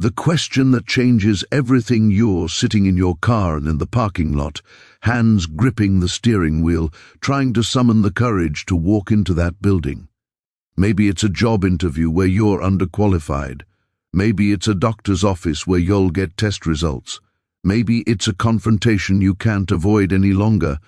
The question that changes everything. You're sitting in your car and in the parking lot, hands gripping the steering wheel, trying to summon the courage to walk into that building. Maybe it's a job interview where you're underqualified. Maybe it's a doctor's office where you'll get test results. Maybe it's a confrontation you can't avoid any longer.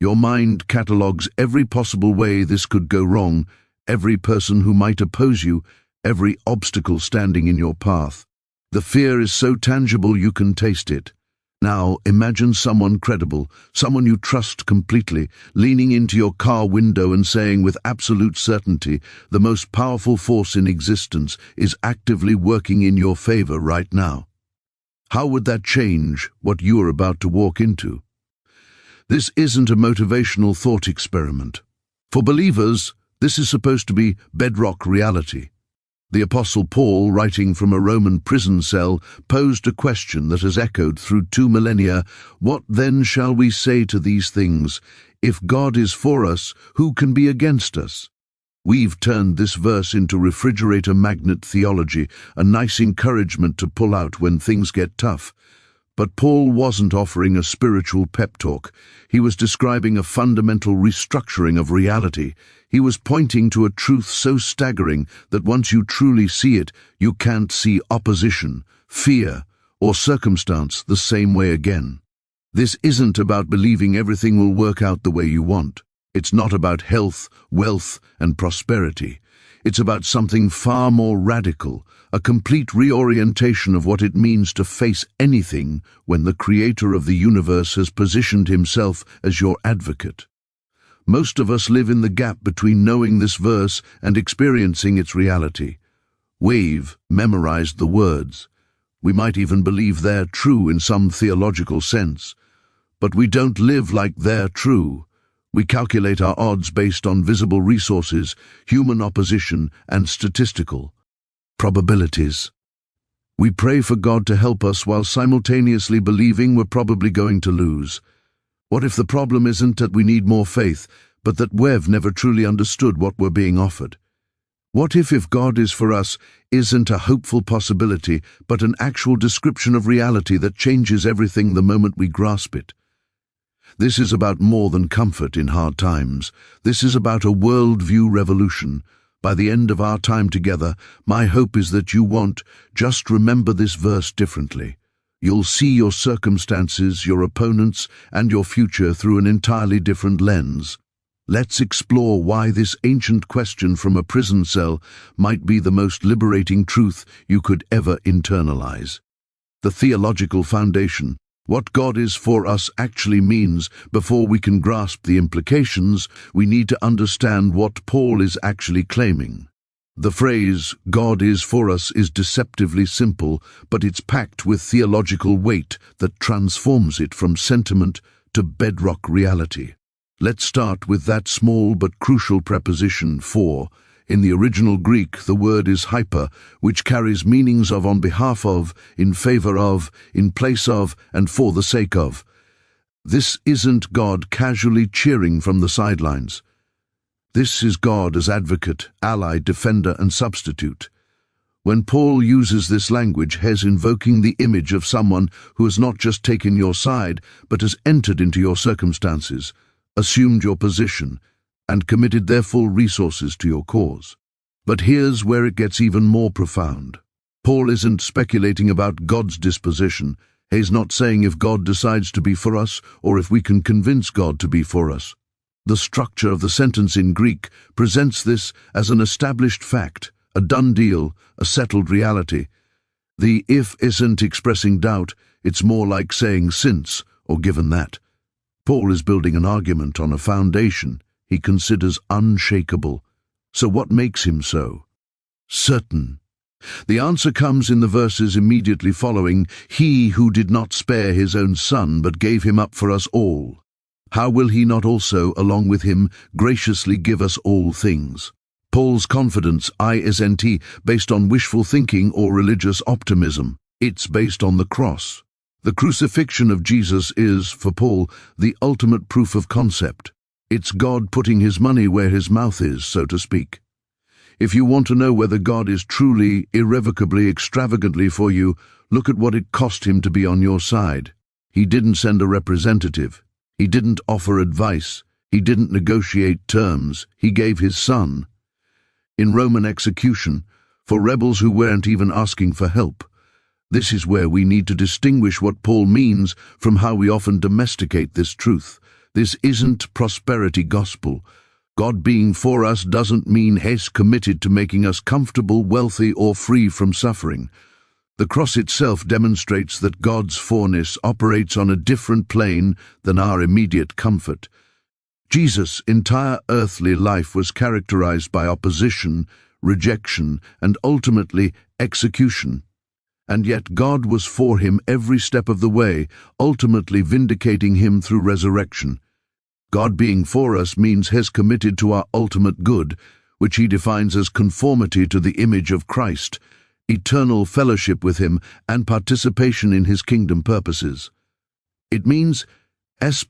Your mind catalogues every possible way this could go wrong, every person who might oppose you, every obstacle standing in your path. The fear is so tangible you can taste it. Now imagine someone credible, someone you trust completely, leaning into your car window and saying with absolute certainty, the most powerful force in existence is actively working in your favor right now. How would that change what you are about to walk into? This isn't a motivational thought experiment. For believers, this is supposed to be bedrock reality. The Apostle Paul, writing from a Roman prison cell, posed a question that has echoed through 2 millennia. What then shall we say to these things? If God is for us, who can be against us? We've turned this verse into refrigerator magnet theology, a nice encouragement to pull out when things get tough. But Paul wasn't offering a spiritual pep talk. He was describing a fundamental restructuring of reality. He was pointing to a truth so staggering that once you truly see it, you can't see opposition, fear, or circumstance the same way again. This isn't about believing everything will work out the way you want. It's not about health, wealth, and prosperity. It's about something far more radical, a complete reorientation of what it means to face anything when the Creator of the universe has positioned himself as your advocate. Most of us live in the gap between knowing this verse and experiencing its reality. We've memorized the words. We might even believe they're true in some theological sense. But we don't live like they're true. We calculate our odds based on visible resources, human opposition, and statistical probabilities. We pray for God to help us while simultaneously believing we're probably going to lose. What if the problem isn't that we need more faith, but that we've never truly understood what we're being offered? What if God is for us isn't a hopeful possibility, but an actual description of reality that changes everything the moment we grasp it? This is about more than comfort in hard times. This is about a worldview revolution. By the end of our time together, my hope is that you won't just remember this verse differently. You'll see your circumstances, your opponents, and your future through an entirely different lens. Let's explore why this ancient question from a prison cell might be the most liberating truth you could ever internalize. The theological foundation. What God is for us actually means. Before we can grasp the implications, we need to understand what Paul is actually claiming. The phrase, God is for us, is deceptively simple, but it's packed with theological weight that transforms it from sentiment to bedrock reality. Let's start with that small but crucial preposition, for. In the original Greek, the word is hyper, which carries meanings of on behalf of, in favor of, in place of, and for the sake of. This isn't God casually cheering from the sidelines. This is God as advocate, ally, defender, and substitute. When Paul uses this language, he's invoking the image of someone who has not just taken your side, but has entered into your circumstances, assumed your position, and committed their full resources to your cause. But here's where it gets even more profound. Paul isn't speculating about God's disposition. He's not saying if God decides to be for us or if we can convince God to be for us. The structure of the sentence in Greek presents this as an established fact, a done deal, a settled reality. The if isn't expressing doubt, it's more like saying since or given that. Paul is building an argument on a foundation he considers unshakable. So what makes him so certain? The answer comes in the verses immediately following, "He who did not spare his own son, but gave him up for us all. How will he not also, along with him, graciously give us all things?" Paul's confidence isn't based on wishful thinking or religious optimism. It's based on the cross. The crucifixion of Jesus is, for Paul, the ultimate proof of concept. It's God putting his money where his mouth is, so to speak. If you want to know whether God is truly, irrevocably, extravagantly for you, look at what it cost him to be on your side. He didn't send a representative. He didn't offer advice. He didn't negotiate terms. He gave his son. In Roman execution, for rebels who weren't even asking for help. This is where we need to distinguish what Paul means from how we often domesticate this truth. This isn't prosperity gospel. God being for us doesn't mean He's committed to making us comfortable, wealthy, or free from suffering. The cross itself demonstrates that God's forness operates on a different plane than our immediate comfort. Jesus' entire earthly life was characterized by opposition, rejection, and ultimately execution. And yet God was for him every step of the way, ultimately vindicating him through resurrection. God being for us means He's committed to our ultimate good, which he defines as conformity to the image of Christ, eternal fellowship with him, and participation in his kingdom purposes. It means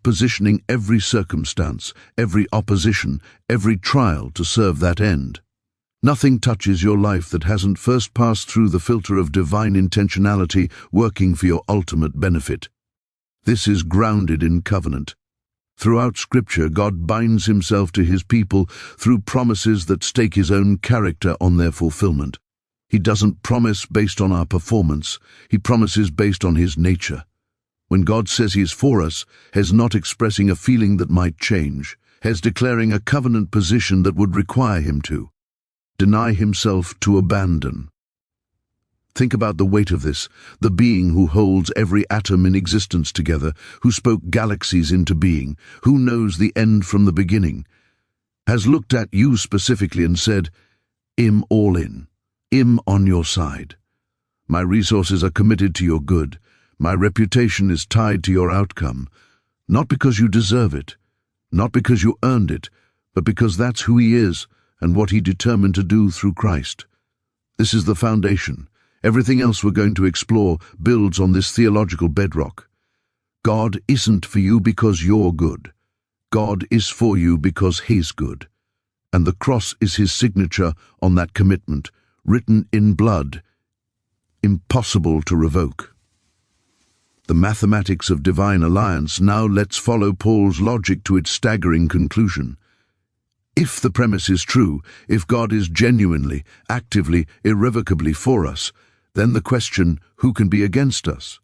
positioning every circumstance, every opposition, every trial to serve that end. Nothing touches your life that hasn't first passed through the filter of divine intentionality working for your ultimate benefit. This is grounded in covenant. Throughout Scripture, God binds himself to his people through promises that stake his own character on their fulfillment. He doesn't promise based on our performance, he promises based on his nature. When God says he is for us, he's not expressing a feeling that might change. He's declaring a covenant position that would require him to deny himself, to abandon. Think about the weight of this, the being who holds every atom in existence together, who spoke galaxies into being, who knows the end from the beginning, has looked at you specifically and said, "I'm all in. I'm on your side. My resources are committed to your good. My reputation is tied to your outcome, not because you deserve it, not because you earned it, but because that's who he is and what he determined to do through Christ." This is the foundation. Everything else we're going to explore builds on this theological bedrock. God isn't for you because you're good. God is for you because he's good. And the cross is his signature on that commitment, written in blood, impossible to revoke. The mathematics of divine alliance. Now let's follow Paul's logic to its staggering conclusion. If the premise is true, if God is genuinely, actively, irrevocably for us, then the question, who can be against us?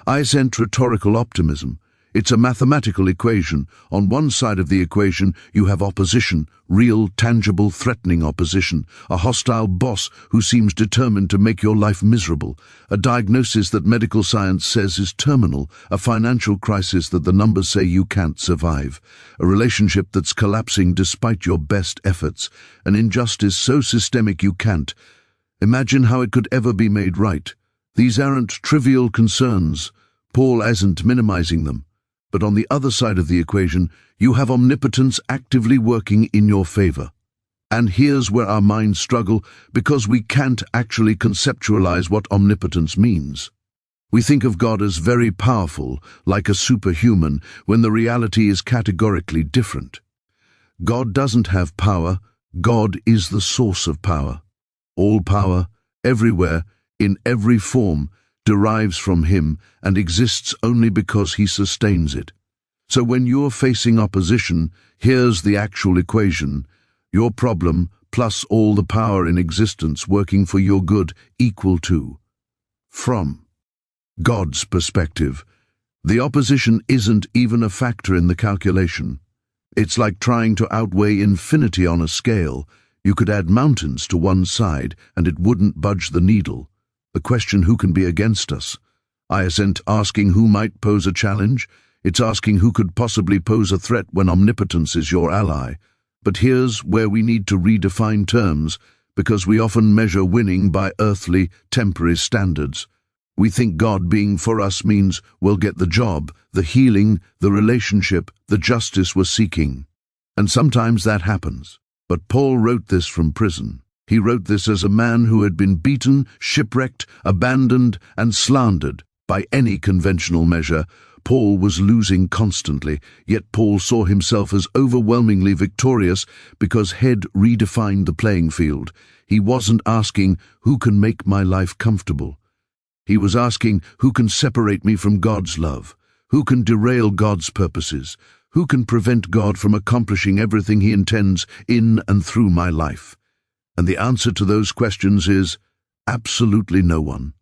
I sent rhetorical optimism. It's a mathematical equation. On one side of the equation, you have opposition, real, tangible, threatening opposition, a hostile boss who seems determined to make your life miserable, a diagnosis that medical science says is terminal, a financial crisis that the numbers say you can't survive, a relationship that's collapsing despite your best efforts, an injustice so systemic you can't imagine how it could ever be made right. These aren't trivial concerns. Paul isn't minimizing them. But on the other side of the equation, you have omnipotence actively working in your favor. And here's where our minds struggle, because we can't actually conceptualize what omnipotence means. We think of God as very powerful, like a superhuman, when the reality is categorically different. God doesn't have power. God is the source of power. All power, everywhere, in every form, derives from him and exists only because he sustains it. So when you're facing opposition, here's the actual equation. Your problem plus all the power in existence working for your good equal to. From God's perspective, the opposition isn't even a factor in the calculation. It's like trying to outweigh infinity on a scale. You could add mountains to one side and it wouldn't budge the needle. The question, who can be against us, isn't asking who might pose a challenge. It's asking who could possibly pose a threat when omnipotence is your ally. But here's where we need to redefine terms, because we often measure winning by earthly, temporary standards. We think God being for us means we'll get the job, the healing, the relationship, the justice we're seeking. And sometimes that happens. But Paul wrote this from prison. He wrote this as a man who had been beaten, shipwrecked, abandoned, and slandered, By any conventional measure, Paul was losing constantly, yet Paul saw himself as overwhelmingly victorious because head redefined the playing field. He wasn't asking, who can make my life comfortable? He was asking, who can separate me from God's love? Who can derail God's purposes? Who can prevent God from accomplishing everything He intends in and through my life? And the answer to those questions is absolutely no one.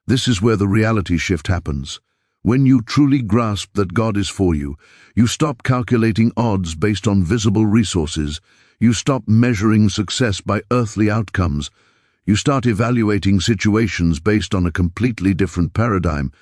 This is where the reality shift happens. When you truly grasp that God is for you, you stop calculating odds based on visible resources. You stop measuring success by earthly outcomes. You start evaluating situations based on a completely different paradigm.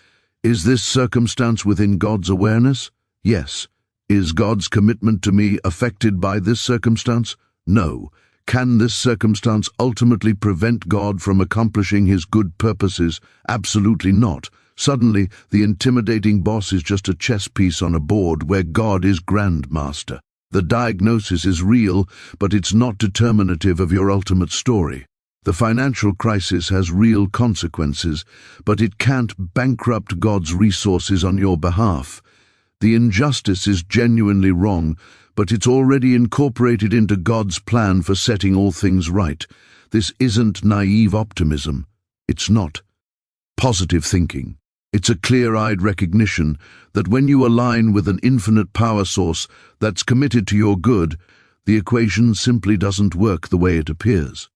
Is this circumstance within God's awareness? Yes. Is God's commitment to me affected by this circumstance? No. Can this circumstance ultimately prevent God from accomplishing His good purposes? Absolutely not. Suddenly, the intimidating boss is just a chess piece on a board where God is grandmaster. The diagnosis is real, but it's not determinative of your ultimate story. The financial crisis has real consequences, but it can't bankrupt God's resources on your behalf. The injustice is genuinely wrong, but it's already incorporated into God's plan for setting all things right. This isn't naive optimism. It's not positive thinking. It's a clear-eyed recognition that when you align with an infinite power source that's committed to your good, the equation simply doesn't work the way it appears.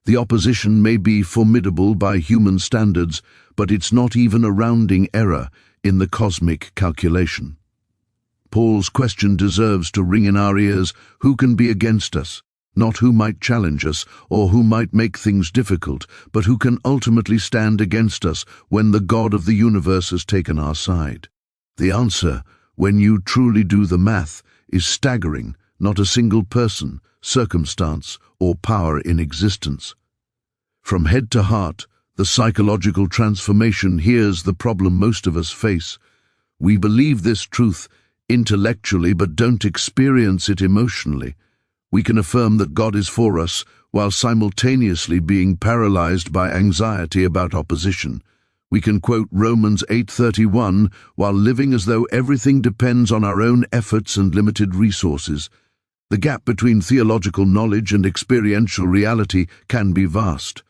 The opposition may be formidable by human standards, but it's not even a rounding error in the cosmic calculation. Paul's question deserves to ring in our ears: who can be against us? Not who might challenge us or who might make things difficult, but who can ultimately stand against us when the God of the universe has taken our side. The answer, when you truly do the math, is staggering. Not a single person, circumstance, or power in existence. From head to heart, the psychological transformation here's the problem most of us face. We believe this truth intellectually but don't experience it emotionally. We can affirm that God is for us while simultaneously being paralyzed by anxiety about opposition. We can quote Romans 8:31 while living as though everything depends on our own efforts and limited resources. The gap between theological knowledge and experiential reality can be vast.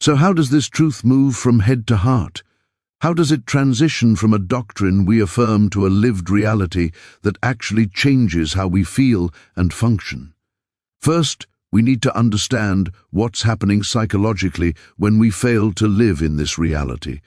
So how does this truth move from head to heart? How does it transition from a doctrine we affirm to a lived reality that actually changes how we feel and function? First, we need to understand what's happening psychologically when we fail to live in this reality.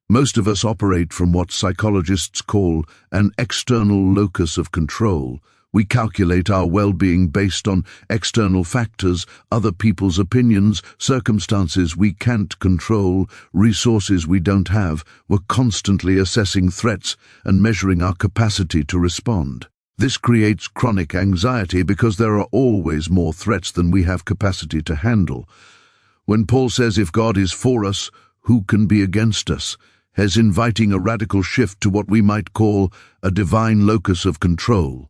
Most of us operate from what psychologists call an external locus of control. We calculate our well-being based on external factors, other people's opinions, circumstances we can't control, resources we don't have. We're constantly assessing threats and measuring our capacity to respond. This creates chronic anxiety because there are always more threats than we have capacity to handle. When Paul says, if God is for us, who can be against us? He's inviting a radical shift to what we might call a divine locus of control.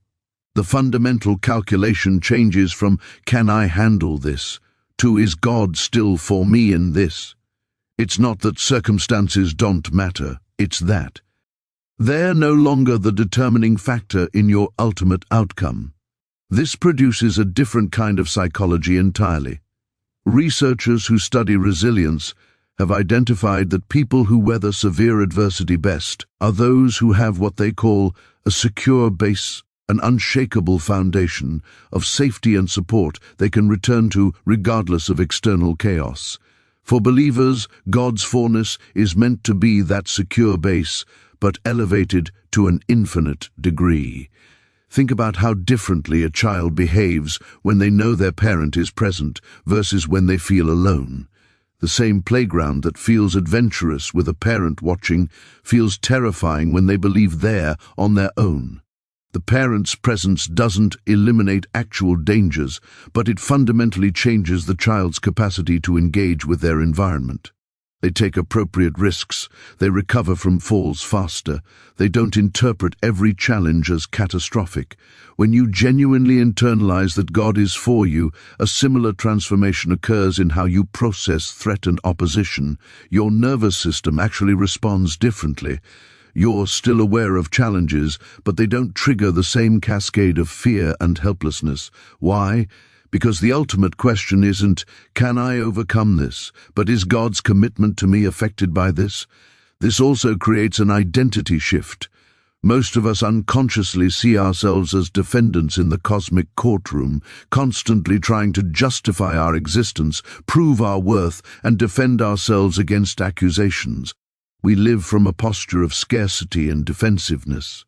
The fundamental calculation changes from, can I handle this, to, is God still for me in this? It's not that circumstances don't matter, it's that they're no longer the determining factor in your ultimate outcome. This produces a different kind of psychology entirely. Researchers who study resilience have identified that people who weather severe adversity best are those who have what they call a secure base, an unshakable foundation of safety and support they can return to regardless of external chaos. For believers, God's forness is meant to be that secure base, but elevated to an infinite degree. Think about how differently a child behaves when they know their parent is present versus when they feel alone. The same playground that feels adventurous with a parent watching feels terrifying when they believe they're on their own. The parent's presence doesn't eliminate actual dangers, but it fundamentally changes the child's capacity to engage with their environment. They take appropriate risks. They recover from falls faster. They don't interpret every challenge as catastrophic. When you genuinely internalize that God is for you, a similar transformation occurs in how you process threat and opposition. Your nervous system actually responds differently. You're still aware of challenges, but they don't trigger the same cascade of fear and helplessness. Why? Because the ultimate question isn't, can I overcome this, but is God's commitment to me affected by this? This also creates an identity shift. Most of us unconsciously see ourselves as defendants in the cosmic courtroom, constantly trying to justify our existence, prove our worth, and defend ourselves against accusations. We live from a posture of scarcity and defensiveness.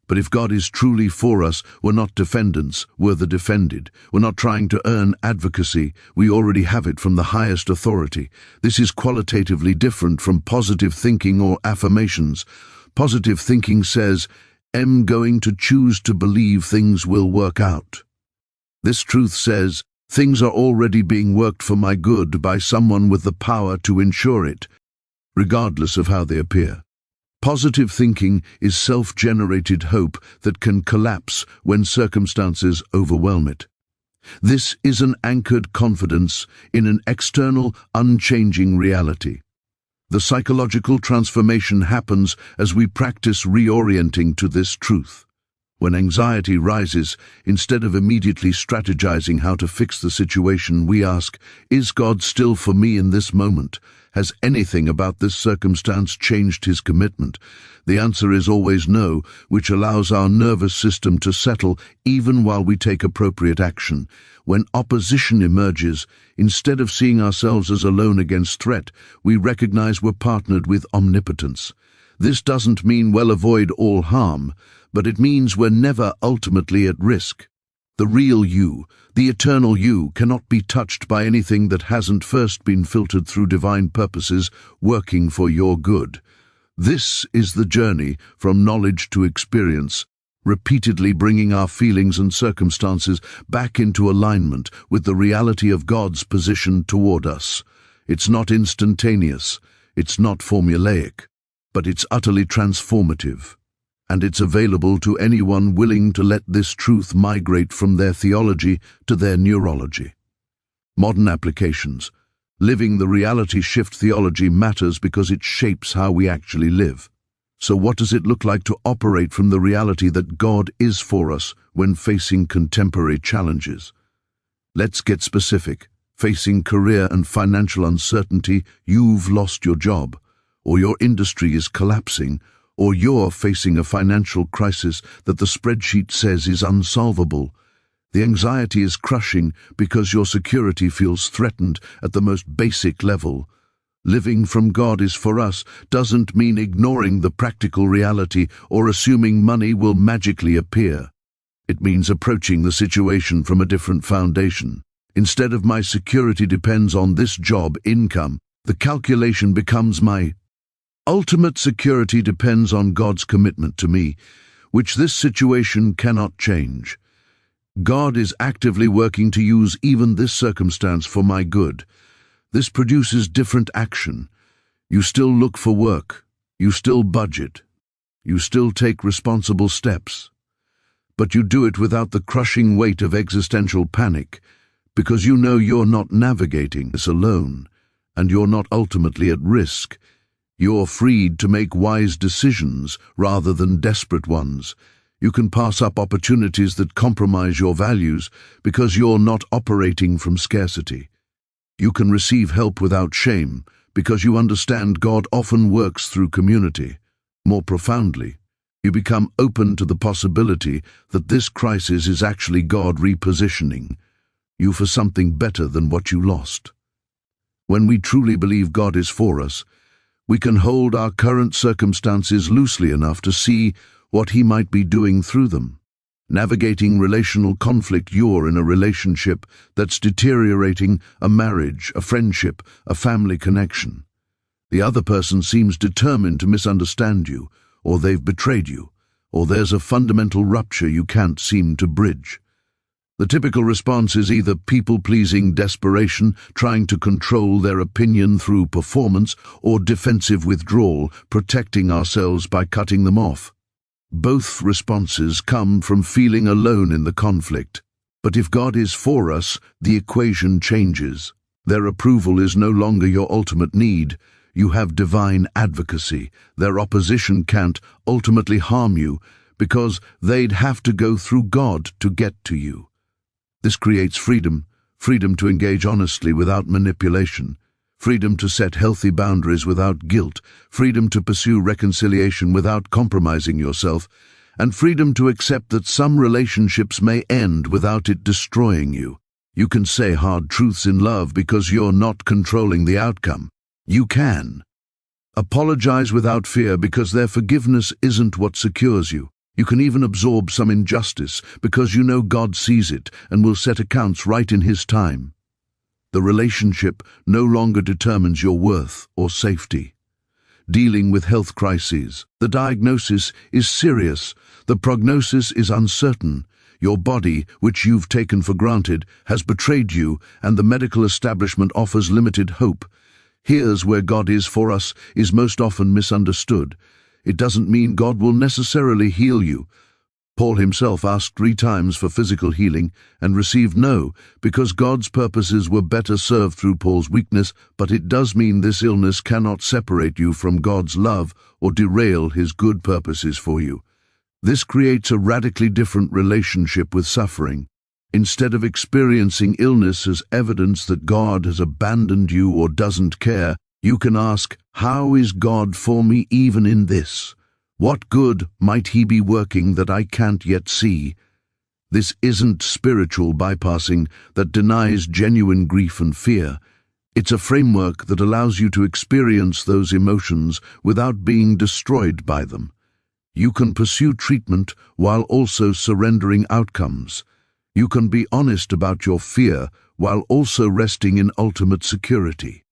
But if God is truly for us, we're not defendants, we're the defended. We're not trying to earn advocacy, we already have it from the highest authority. This is qualitatively different from positive thinking or affirmations. Positive thinking says, I'm going to choose to believe things will work out. This truth says, things are already being worked for my good by someone with the power to ensure it, regardless of how they appear. Positive thinking is self-generated hope that can collapse when circumstances overwhelm it. This is an anchored confidence in an external, unchanging reality. The psychological transformation happens as we practice reorienting to this truth. When anxiety rises, instead of immediately strategizing how to fix the situation, we ask, is God still for me in this moment? Has anything about this circumstance changed his commitment? The answer is always no, which allows our nervous system to settle even while we take appropriate action. When opposition emerges, instead of seeing ourselves as alone against threat, we recognize we're partnered with omnipotence. This doesn't mean we'll avoid all harm, but it means we're never ultimately at risk. The real you, the eternal you, cannot be touched by anything that hasn't first been filtered through divine purposes working for your good. This is the journey from knowledge to experience, repeatedly bringing our feelings and circumstances back into alignment with the reality of God's position toward us. It's not instantaneous, it's not formulaic, but it's utterly transformative. And it's available to anyone willing to let this truth migrate from their theology to their neurology. Modern applications. Living the reality shift theology matters because it shapes how we actually live. So what does it look like to operate from the reality that God is for us when facing contemporary challenges? Let's get specific. Facing career and financial uncertainty, you've lost your job, or your industry is collapsing, or you're facing a financial crisis that the spreadsheet says is unsolvable. The anxiety is crushing because your security feels threatened at the most basic level. Living from God is for us doesn't mean ignoring the practical reality or assuming money will magically appear. It means approaching the situation from a different foundation. Instead of my security depends on this job income, the calculation becomes my ultimate security depends on God's commitment to me, which this situation cannot change. God is actively working to use even this circumstance for my good. This produces different action. You still look for work. You still budget. You still take responsible steps. But you do it without the crushing weight of existential panic, because you know you're not navigating this alone, and you're not ultimately at risk. You're freed to make wise decisions rather than desperate ones. You can pass up opportunities that compromise your values because you're not operating from scarcity. You can receive help without shame because you understand God often works through community. More profoundly, you become open to the possibility that this crisis is actually God repositioning you for something better than what you lost. When we truly believe God is for us, we can hold our current circumstances loosely enough to see what He might be doing through them. Navigating relational conflict, you're in a relationship that's deteriorating, a marriage, a friendship, a family connection. The other person seems determined to misunderstand you, or they've betrayed you, or there's a fundamental rupture you can't seem to bridge. The typical response is either people-pleasing desperation, trying to control their opinion through performance, or defensive withdrawal, protecting ourselves by cutting them off. Both responses come from feeling alone in the conflict. But if God is for us, the equation changes. Their approval is no longer your ultimate need. You have divine advocacy. Their opposition can't ultimately harm you because they'd have to go through God to get to you. This creates freedom to engage honestly without manipulation, freedom to set healthy boundaries without guilt, freedom to pursue reconciliation without compromising yourself, and freedom to accept that some relationships may end without it destroying you. You can say hard truths in love because you're not controlling the outcome. You can apologize without fear because their forgiveness isn't what secures you. You can even absorb some injustice because you know God sees it and will set accounts right in His time. The relationship no longer determines your worth or safety. Dealing with health crises. The diagnosis is serious. The prognosis is uncertain. Your body, which you've taken for granted, has betrayed you, and the medical establishment offers limited hope. Here's where God is for us is most often misunderstood. It doesn't mean God will necessarily heal you. Paul himself asked 3 times for physical healing and received no, because God's purposes were better served through Paul's weakness, but it does mean this illness cannot separate you from God's love or derail His good purposes for you. This creates a radically different relationship with suffering. Instead of experiencing illness as evidence that God has abandoned you or doesn't care, you can ask, how is God for me even in this? What good might He be working that I can't yet see? This isn't spiritual bypassing that denies genuine grief and fear. It's a framework that allows you to experience those emotions without being destroyed by them. You can pursue treatment while also surrendering outcomes. You can be honest about your fear while also resting in ultimate security.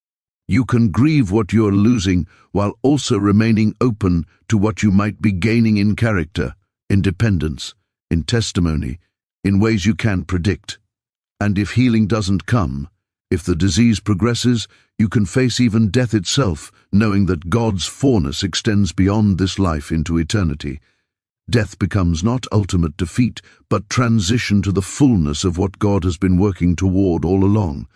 You can grieve what you're losing while also remaining open to what you might be gaining in character, in dependence, in testimony, in ways you can't predict. And if healing doesn't come, if the disease progresses, you can face even death itself, knowing that God's forness extends beyond this life into eternity. Death becomes not ultimate defeat, but transition to the fullness of what God has been working toward all along.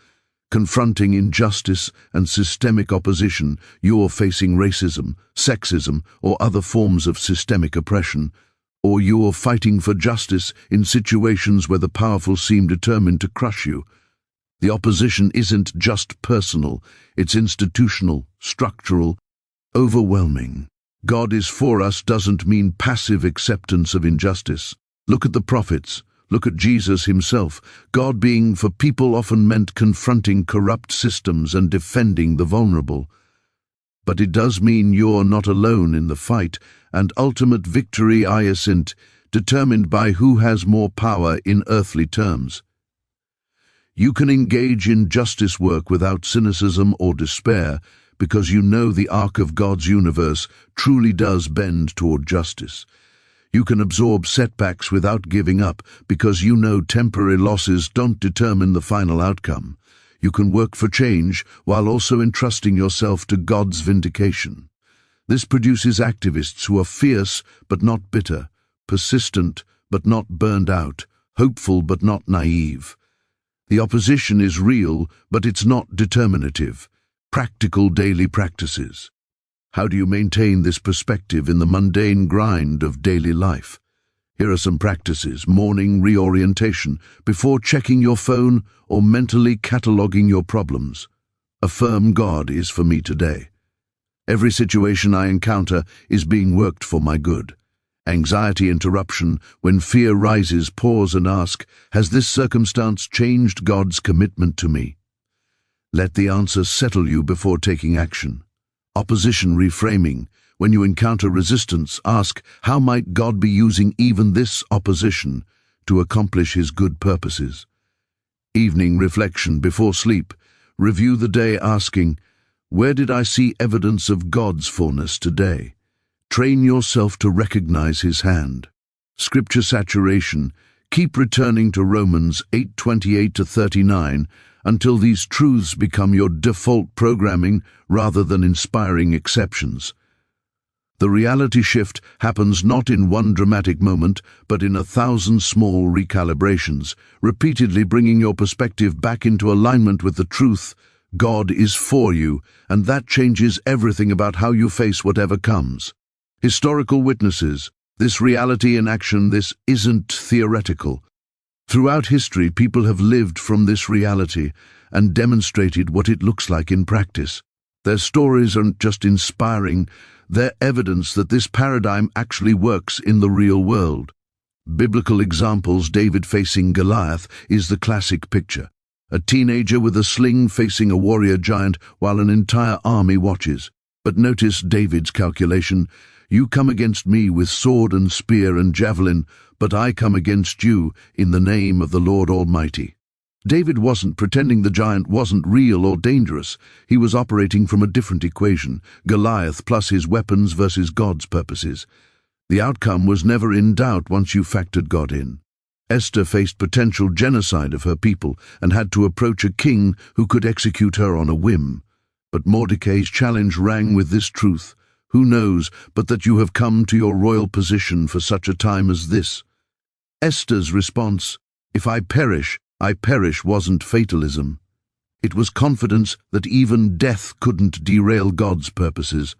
Confronting injustice and systemic opposition, you're facing racism, sexism, or other forms of systemic oppression, or you're fighting for justice in situations where the powerful seem determined to crush you. The opposition isn't just personal, it's institutional, structural, overwhelming. God is for us doesn't mean passive acceptance of injustice. Look at the prophets. Look at Jesus Himself. God being for people often meant confronting corrupt systems and defending the vulnerable. But it does mean you're not alone in the fight, and ultimate victory isn't determined by who has more power in earthly terms. You can engage in justice work without cynicism or despair because you know the arc of God's universe truly does bend toward justice. You can absorb setbacks without giving up because you know temporary losses don't determine the final outcome. You can work for change while also entrusting yourself to God's vindication. This produces activists who are fierce but not bitter, persistent but not burned out, hopeful but not naive. The opposition is real, but it's not determinative. Practical daily practices. How do you maintain this perspective in the mundane grind of daily life? Here are some practices. Morning reorientation, before checking your phone or mentally cataloging your problems. Affirm God is for me today. Every situation I encounter is being worked for my good. Anxiety interruption, when fear rises, pause and ask, has this circumstance changed God's commitment to me? Let the answer settle you before taking action. Opposition reframing. When you encounter resistance, ask, how might God be using even this opposition to accomplish His good purposes? Evening reflection before sleep. Review the day asking, where did I see evidence of God's fullness today? Train yourself to recognize His hand. Scripture saturation. Keep returning to Romans 8:28-39 until these truths become your default programming rather than inspiring exceptions. The reality shift happens not in one dramatic moment, but in 1,000 small recalibrations, repeatedly bringing your perspective back into alignment with the truth. God is for you, and that changes everything about how you face whatever comes. Historical witnesses, this reality in action, this isn't theoretical. Throughout history, people have lived from this reality and demonstrated what it looks like in practice. Their stories aren't just inspiring, they're evidence that this paradigm actually works in the real world. Biblical examples: David facing Goliath is the classic picture. A teenager with a sling facing a warrior giant while an entire army watches. But notice David's calculation: you come against me with sword and spear and javelin, but I come against you in the name of the Lord Almighty. David wasn't pretending the giant wasn't real or dangerous. He was operating from a different equation: Goliath plus his weapons versus God's purposes. The outcome was never in doubt once you factored God in. Esther faced potential genocide of her people and had to approach a king who could execute her on a whim. But Mordecai's challenge rang with this truth: who knows but that you have come to your royal position for such a time as this? Esther's response, "If I perish, wasn't fatalism. It was confidence that even death couldn't derail God's purposes.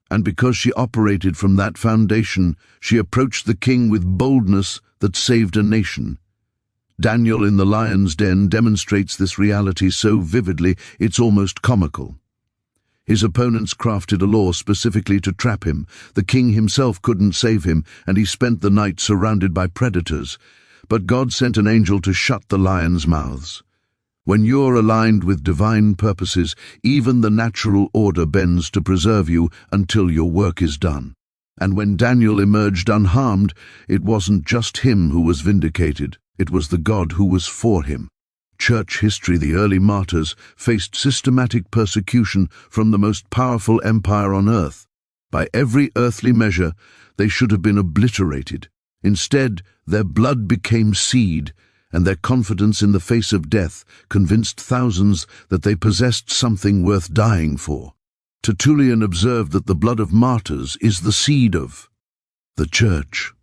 And because she operated from that foundation, she approached the king with boldness that saved a nation. Daniel in the lion's den demonstrates this reality so vividly it's almost comical. His opponents crafted a law specifically to trap him. The king himself couldn't save him, and he spent the night surrounded by predators. But God sent an angel to shut the lions' mouths. When you're aligned with divine purposes, even the natural order bends to preserve you until your work is done. And when Daniel emerged unharmed, it wasn't just him who was vindicated, it was the God who was for him. Church history: the early martyrs faced systematic persecution from the most powerful empire on earth. By every earthly measure, they should have been obliterated. Instead, their blood became seed, and their confidence in the face of death convinced thousands that they possessed something worth dying for. Tertullian observed that the blood of martyrs is the seed of the Church.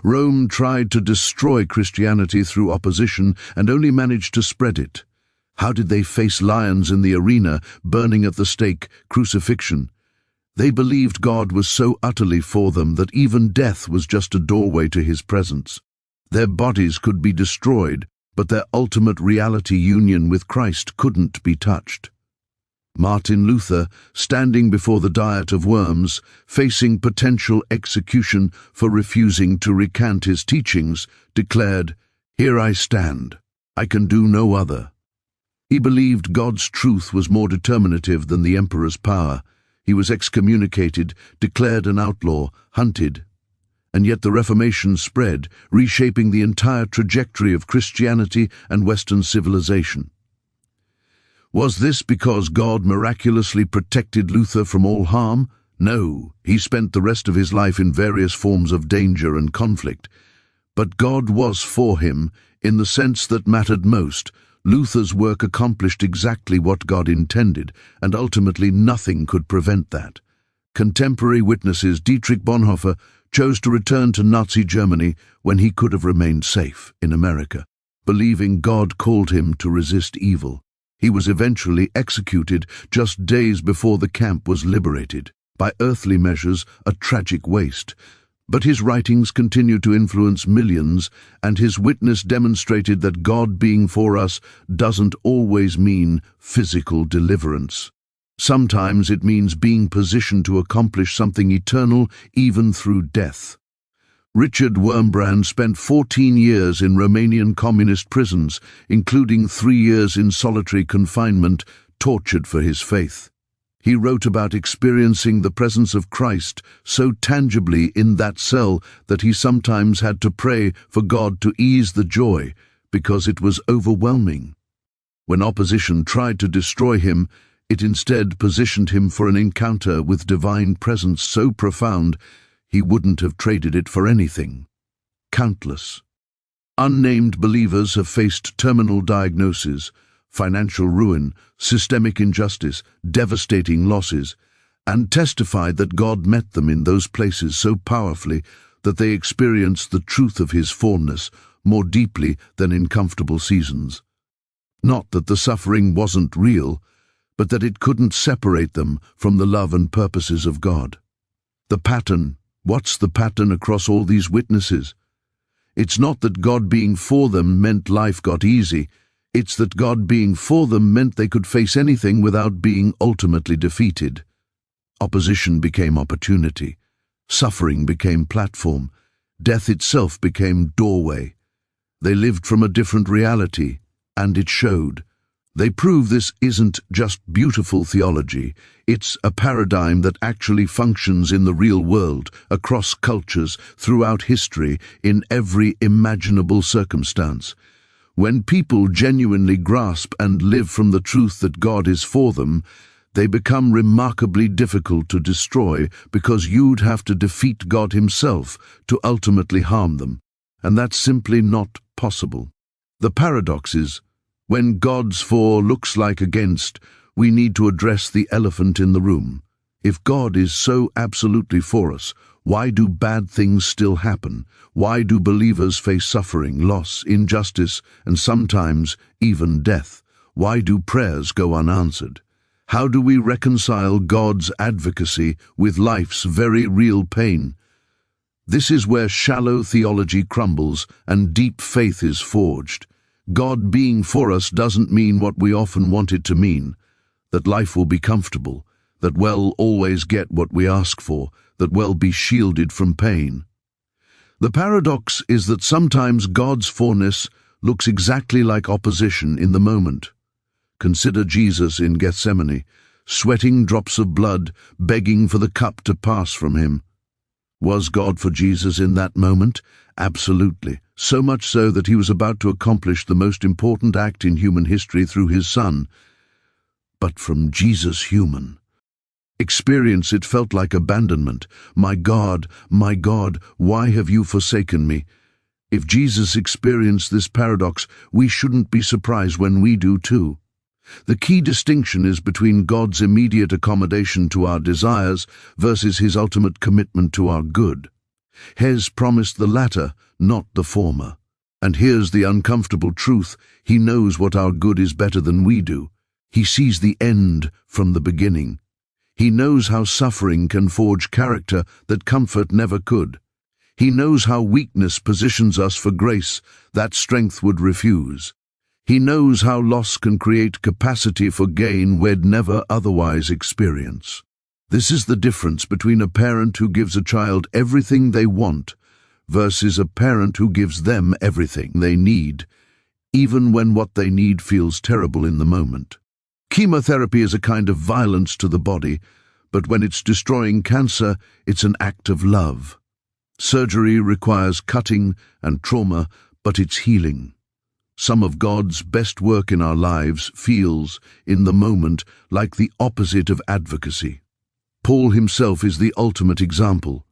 Rome tried to destroy Christianity through opposition and only managed to spread it. How did they face lions in the arena, burning at the stake, crucifixion? They believed God was so utterly for them that even death was just a doorway to his presence. Their bodies could be destroyed, but their ultimate reality, union with Christ, couldn't be touched. Martin Luther, standing before the Diet of Worms, facing potential execution for refusing to recant his teachings, declared, "Here I stand. I can do no other." He believed God's truth was more determinative than the emperor's power. He was excommunicated, declared an outlaw, hunted. And yet the Reformation spread, reshaping the entire trajectory of Christianity and Western civilization. Was this because God miraculously protected Luther from all harm? No, he spent the rest of his life in various forms of danger and conflict. But God was for him, in the sense that mattered most. Luther's work accomplished exactly what God intended, and ultimately nothing could prevent that. Contemporary witnesses Dietrich Bonhoeffer chose to return to Nazi Germany when he could have remained safe in America, believing God called him to resist evil. He was eventually executed just days before the camp was liberated. By earthly measures, a tragic waste. But his writings continued to influence millions, and his witness demonstrated that God being for us doesn't always mean physical deliverance. Sometimes it means being positioned to accomplish something eternal even through death. Richard Wurmbrand spent 14 years in Romanian communist prisons, including 3 years in solitary confinement, tortured for his faith. He wrote about experiencing the presence of Christ so tangibly in that cell that he sometimes had to pray for God to ease the joy, because it was overwhelming. When opposition tried to destroy him, it instead positioned him for an encounter with divine presence so profound he wouldn't have traded it for anything. Countless. Unnamed believers have faced terminal diagnoses, financial ruin, systemic injustice, devastating losses, and testified that God met them in those places so powerfully that they experienced the truth of His forness more deeply than in comfortable seasons. Not that the suffering wasn't real, but that it couldn't separate them from the love and purposes of God. The pattern. What's the pattern across all these witnesses? It's not that God being for them meant life got easy. It's that God being for them meant they could face anything without being ultimately defeated. Opposition became opportunity. Suffering became platform. Death itself became doorway. They lived from a different reality, and it showed. They prove this isn't just beautiful theology. It's a paradigm that actually functions in the real world, across cultures, throughout history, in every imaginable circumstance. When people genuinely grasp and live from the truth that God is for them, they become remarkably difficult to destroy, because you'd have to defeat God Himself to ultimately harm them, and that's simply not possible. The paradox is, when God's for looks like against, we need to address the elephant in the room. If God is so absolutely for us, why do bad things still happen? Why do believers face suffering, loss, injustice, and sometimes even death? Why do prayers go unanswered? How do we reconcile God's advocacy with life's very real pain? This is where shallow theology crumbles and deep faith is forged. God being for us doesn't mean what we often want it to mean, that life will be comfortable, that we'll always get what we ask for, that we'll be shielded from pain. The paradox is that sometimes God's forness looks exactly like opposition in the moment. Consider Jesus in Gethsemane, sweating drops of blood, begging for the cup to pass from Him. Was God for Jesus in that moment? Absolutely. So much so that He was about to accomplish the most important act in human history through His Son. But from Jesus' human experience, it felt like abandonment. My God, why have you forsaken me? If Jesus experienced this paradox, we shouldn't be surprised when we do too. The key distinction is between God's immediate accommodation to our desires versus His ultimate commitment to our good. Hes promised the latter, not the former. And here's the uncomfortable truth: He knows what our good is better than we do. He sees the end from the beginning. He knows how suffering can forge character that comfort never could. He knows how weakness positions us for grace that strength would refuse. He knows how loss can create capacity for gain we'd never otherwise experience. This is the difference between a parent who gives a child everything they want versus a parent who gives them everything they need, even when what they need feels terrible in the moment. Chemotherapy is a kind of violence to the body, but when it's destroying cancer, it's an act of love. Surgery requires cutting and trauma, but it's healing. Some of God's best work in our lives feels, in the moment, like the opposite of advocacy. Paul himself is the ultimate example.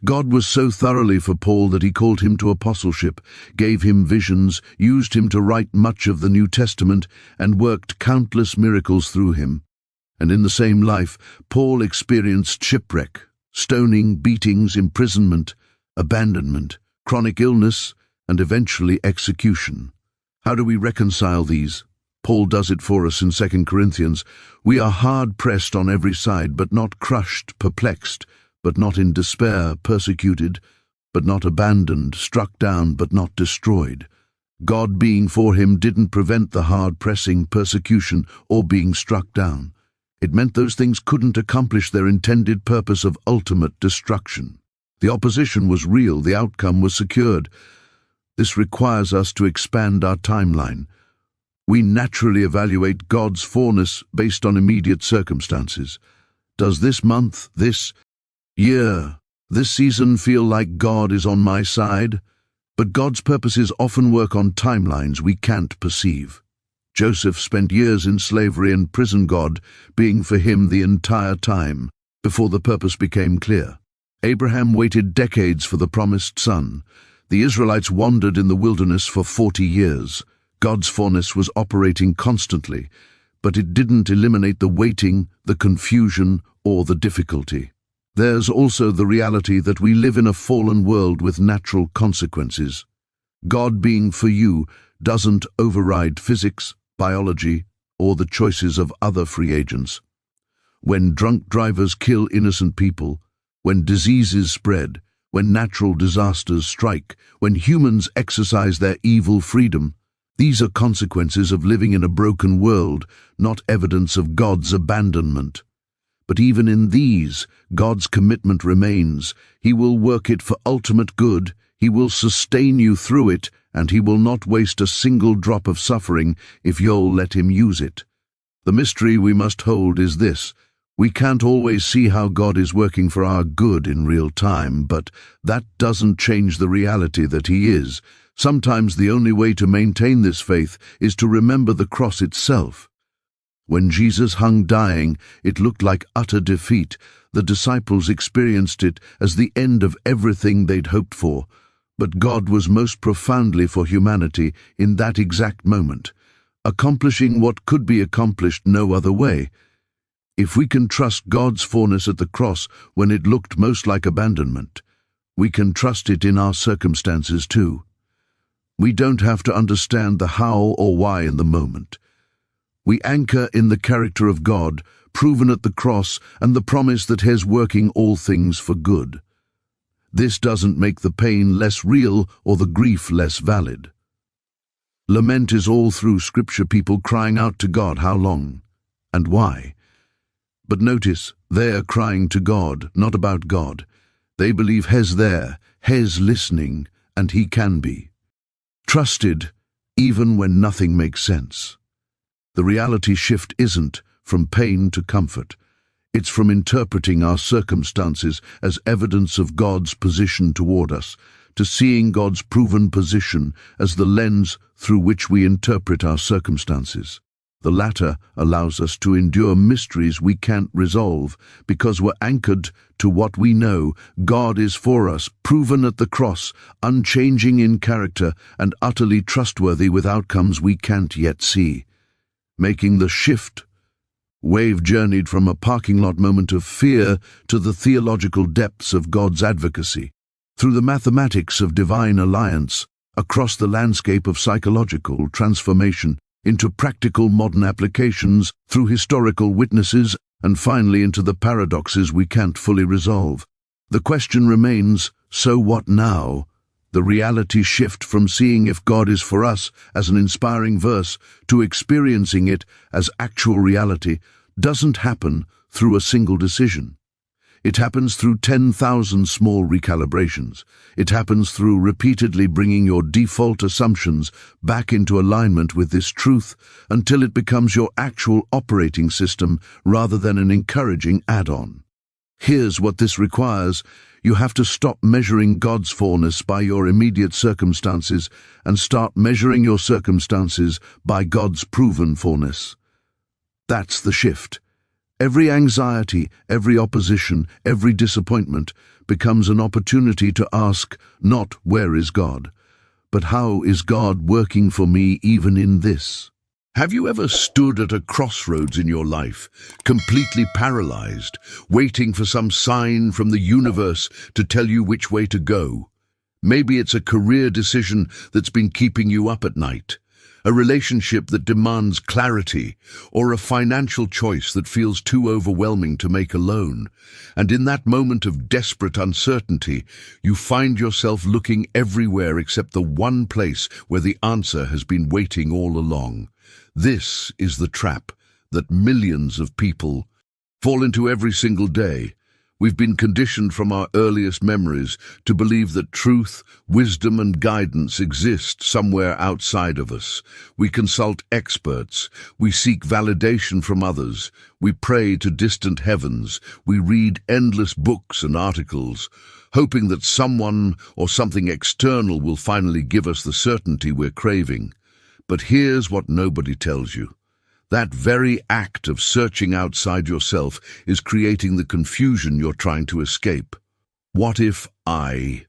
God was so thoroughly for Paul that He called him to apostleship, gave him visions, used him to write much of the New Testament, and worked countless miracles through him. And in the same life, Paul experienced shipwreck, stoning, beatings, imprisonment, abandonment, chronic illness, and eventually execution. How do we reconcile these? Paul does it for us in 2 Corinthians. We are hard-pressed on every side, but not crushed, perplexed, but not in despair, persecuted, but not abandoned, struck down, but not destroyed. God being for him didn't prevent the hard-pressing, persecution, or being struck down. It meant those things couldn't accomplish their intended purpose of ultimate destruction. The opposition was real, the outcome was secured. This requires us to expand our timeline. We naturally evaluate God's forness based on immediate circumstances. Does this month, this year, this season feel like God is on my side? But God's purposes often work on timelines we can't perceive. Joseph spent years in slavery and prison, God being for him the entire time, before the purpose became clear. Abraham waited decades for the promised son. The Israelites wandered in the wilderness for 40 years. God's force was operating constantly, but it didn't eliminate the waiting, the confusion, or the difficulty. There's also the reality that we live in a fallen world with natural consequences. God being for you doesn't override physics, biology, or the choices of other free agents. When drunk drivers kill innocent people, when diseases spread, when natural disasters strike, when humans exercise their evil freedom, these are consequences of living in a broken world, not evidence of God's abandonment. But even in these, God's commitment remains. He will work it for ultimate good, He will sustain you through it, and He will not waste a single drop of suffering if you'll let Him use it. The mystery we must hold is this: we can't always see how God is working for our good in real time, but that doesn't change the reality that He is. Sometimes the only way to maintain this faith is to remember the cross itself. When Jesus hung dying, it looked like utter defeat. The disciples experienced it as the end of everything they'd hoped for. But God was most profoundly for humanity in that exact moment, accomplishing what could be accomplished no other way. If we can trust God's force at the cross when it looked most like abandonment, we can trust it in our circumstances too. We don't have to understand the how or why in the moment. We anchor in the character of God, proven at the cross, and the promise that He's working all things for good. This doesn't make the pain less real or the grief less valid. Lament is all through Scripture, people crying out to God, how long and why? But notice, they're crying to God, not about God. They believe He's there, He's listening, and He can be trusted even when nothing makes sense. The reality shift isn't from pain to comfort. It's from interpreting our circumstances as evidence of God's position toward us, to seeing God's proven position as the lens through which we interpret our circumstances. The latter allows us to endure mysteries we can't resolve because we're anchored to what we know. God is for us, proven at the cross, unchanging in character, and utterly trustworthy with outcomes we can't yet see. Making the shift, Wave journeyed from a parking lot moment of fear to the theological depths of God's advocacy, through the mathematics of divine alliance, across the landscape of psychological transformation, into practical modern applications, through historical witnesses, and finally into the paradoxes we can't fully resolve. The question remains, so what now? The reality shift from seeing if God is for us as an inspiring verse to experiencing it as actual reality doesn't happen through a single decision. It happens through 10,000 small recalibrations. It happens through repeatedly bringing your default assumptions back into alignment with this truth until it becomes your actual operating system rather than an encouraging add-on. Here's what this requires. You have to stop measuring God's fullness by your immediate circumstances and start measuring your circumstances by God's proven fullness. That's the shift. Every anxiety, every opposition, every disappointment becomes an opportunity to ask not where is God, but how is God working for me even in this? Have you ever stood at a crossroads in your life, completely paralyzed, waiting for some sign from the universe to tell you which way to go? Maybe it's a career decision that's been keeping you up at night, a relationship that demands clarity, or a financial choice that feels too overwhelming to make alone. And in that moment of desperate uncertainty, you find yourself looking everywhere except the one place where the answer has been waiting all along. This is the trap that millions of people fall into every single day. We've been conditioned from our earliest memories to believe that truth, wisdom, and guidance exist somewhere outside of us. We consult experts, we seek validation from others, we pray to distant heavens, we read endless books and articles, hoping that someone or something external will finally give us the certainty we're craving. But here's what nobody tells you. That very act of searching outside yourself is creating the confusion you're trying to escape. What if I?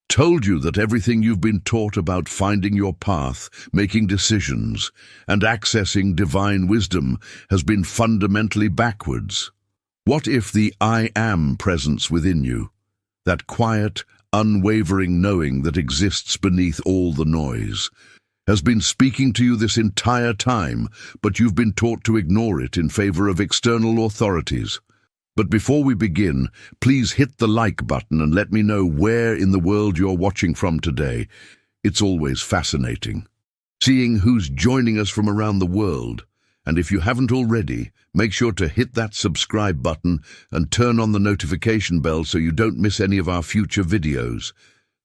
told you that everything you've been taught about finding your path, making decisions, and accessing divine wisdom has been fundamentally backwards? What if the I Am presence within you, that quiet, unwavering knowing that exists beneath all the noise, has been speaking to you this entire time, but you've been taught to ignore it in favor of external authorities? But before we begin, please hit the like button and let me know where in the world you're watching from today. It's always fascinating seeing who's joining us from around the world. And if you haven't already, make sure to hit that subscribe button and turn on the notification bell so you don't miss any of our future videos.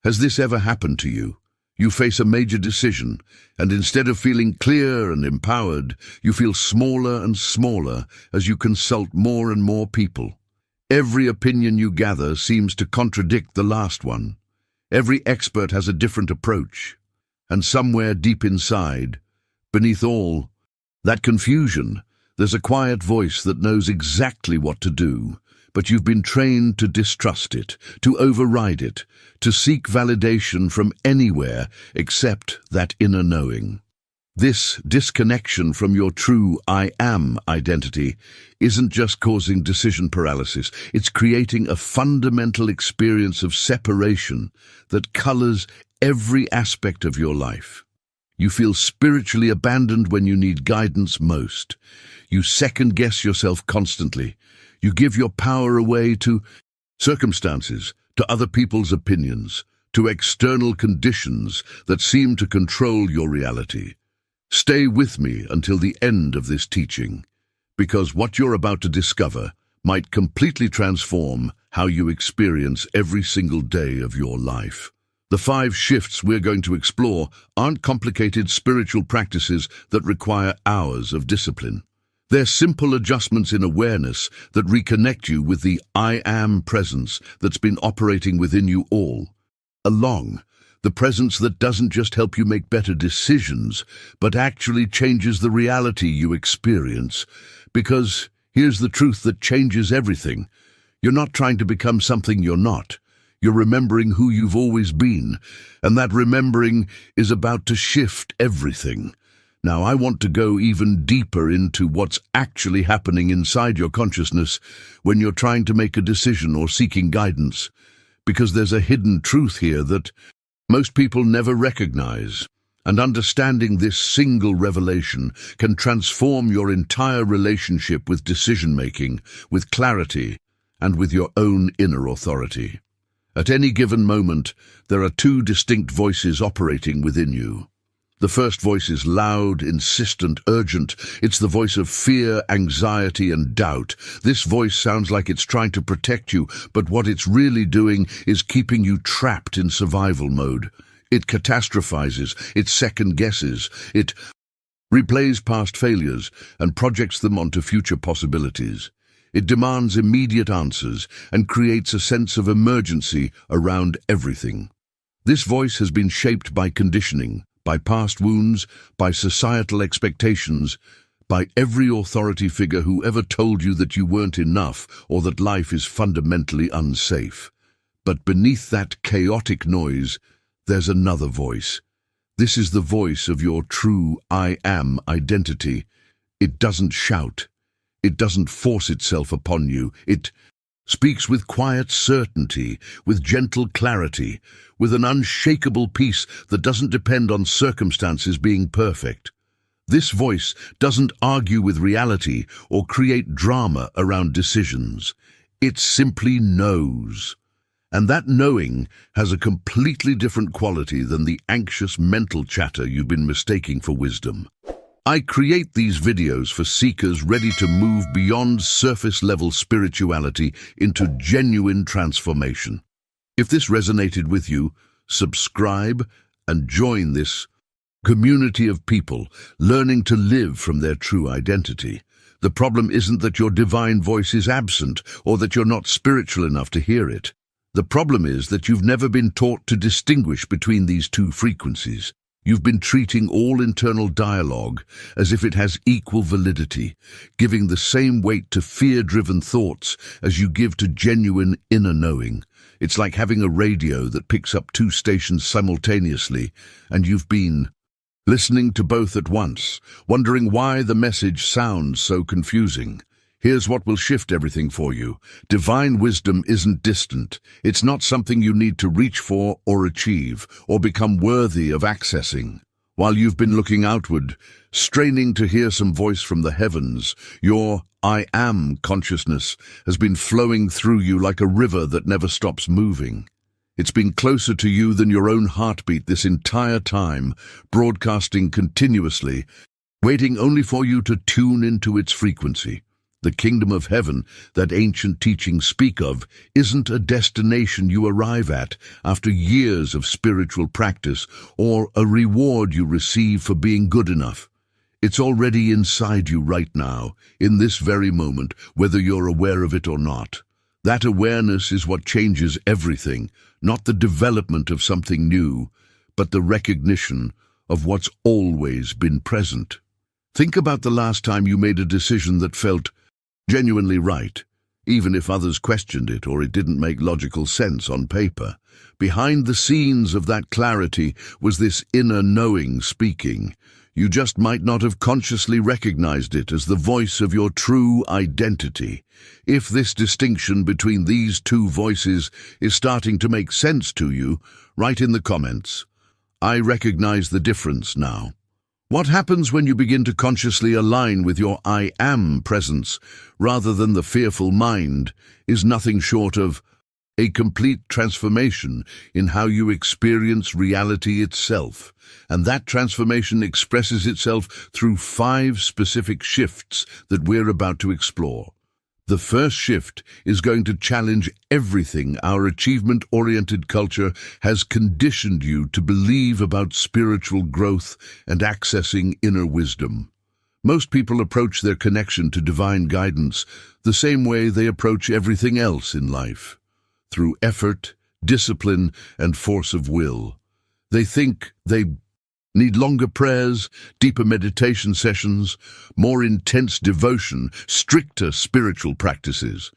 Has this ever happened to you? You face a major decision, and instead of feeling clear and empowered, you feel smaller and smaller as you consult more and more people. Every opinion you gather seems to contradict the last one. Every expert has a different approach. And somewhere deep inside, beneath all that confusion, there's a quiet voice that knows exactly what to do, but you've been trained to distrust it, to override it, to seek validation from anywhere except that inner knowing. This disconnection from your true I Am identity isn't just causing decision paralysis, it's creating a fundamental experience of separation that colors every aspect of your life. You feel spiritually abandoned when you need guidance most. You second-guess yourself constantly. You give your power away to circumstances, to other people's opinions, to external conditions that seem to control your reality. Stay with me until the end of this teaching, because what you're about to discover might completely transform how you experience every single day of your life. The 5 shifts we're going to explore aren't complicated spiritual practices that require hours of discipline. They're simple adjustments in awareness that reconnect you with the I Am presence that's been operating within you all along. The presence that doesn't just help you make better decisions, but actually changes the reality you experience. Because here's the truth that changes everything. You're not trying to become something you're not. You're remembering who you've always been, and that remembering is about to shift everything. Now, I want to go even deeper into what's actually happening inside your consciousness when you're trying to make a decision or seeking guidance, because there's a hidden truth here that most people never recognize. And understanding this single revelation can transform your entire relationship with decision-making, with clarity, and with your own inner authority. At any given moment, there are 2 distinct voices operating within you. The first voice is loud, insistent, urgent. It's the voice of fear, anxiety, and doubt. This voice sounds like it's trying to protect you, but what it's really doing is keeping you trapped in survival mode. It catastrophizes, it second-guesses, it replays past failures and projects them onto future possibilities. It demands immediate answers and creates a sense of emergency around everything. This voice has been shaped by conditioning, by past wounds, by societal expectations, by every authority figure who ever told you that you weren't enough or that life is fundamentally unsafe. But beneath that chaotic noise, there's another voice. This is the voice of your true I Am identity. It doesn't shout. It doesn't force itself upon you. It speaks with quiet certainty, with gentle clarity, with an unshakable peace that doesn't depend on circumstances being perfect. This voice doesn't argue with reality or create drama around decisions. It simply knows. And that knowing has a completely different quality than the anxious mental chatter you've been mistaking for wisdom. I create these videos for seekers ready to move beyond surface-level spirituality into genuine transformation. If this resonated with you, subscribe and join this community of people learning to live from their true identity. The problem isn't that your divine voice is absent or that you're not spiritual enough to hear it. The problem is that you've never been taught to distinguish between these 2 frequencies. You've been treating all internal dialogue as if it has equal validity, giving the same weight to fear-driven thoughts as you give to genuine inner knowing. It's like having a radio that picks up two stations simultaneously, and you've been listening to both at once, wondering why the message sounds so confusing. Here's what will shift everything for you. Divine wisdom isn't distant. It's not something you need to reach for or achieve or become worthy of accessing. While you've been looking outward, straining to hear some voice from the heavens, your I am consciousness has been flowing through you like a river that never stops moving. It's been closer to you than your own heartbeat this entire time, broadcasting continuously, waiting only for you to tune into its frequency. The kingdom of heaven that ancient teachings speak of isn't a destination you arrive at after years of spiritual practice or a reward you receive for being good enough. It's already inside you right now, in this very moment, whether you're aware of it or not. That awareness is what changes everything, not the development of something new, but the recognition of what's always been present. Think about the last time you made a decision that felt genuinely right, even if others questioned it or it didn't make logical sense on paper. Behind the scenes of that clarity was this inner knowing speaking. You just might not have consciously recognized it as the voice of your true identity. If this distinction between these two voices is starting to make sense to you, write in the comments, "I recognize the difference now." What happens when you begin to consciously align with your I am presence rather than the fearful mind is nothing short of a complete transformation in how you experience reality itself. And that transformation expresses itself through 5 specific shifts that we're about to explore. The first shift is going to challenge everything our achievement-oriented culture has conditioned you to believe about spiritual growth and accessing inner wisdom. Most people approach their connection to divine guidance the same way they approach everything else in life, through effort, discipline, and force of will. They think they need longer prayers, deeper meditation sessions, more intense devotion, stricter spiritual practices.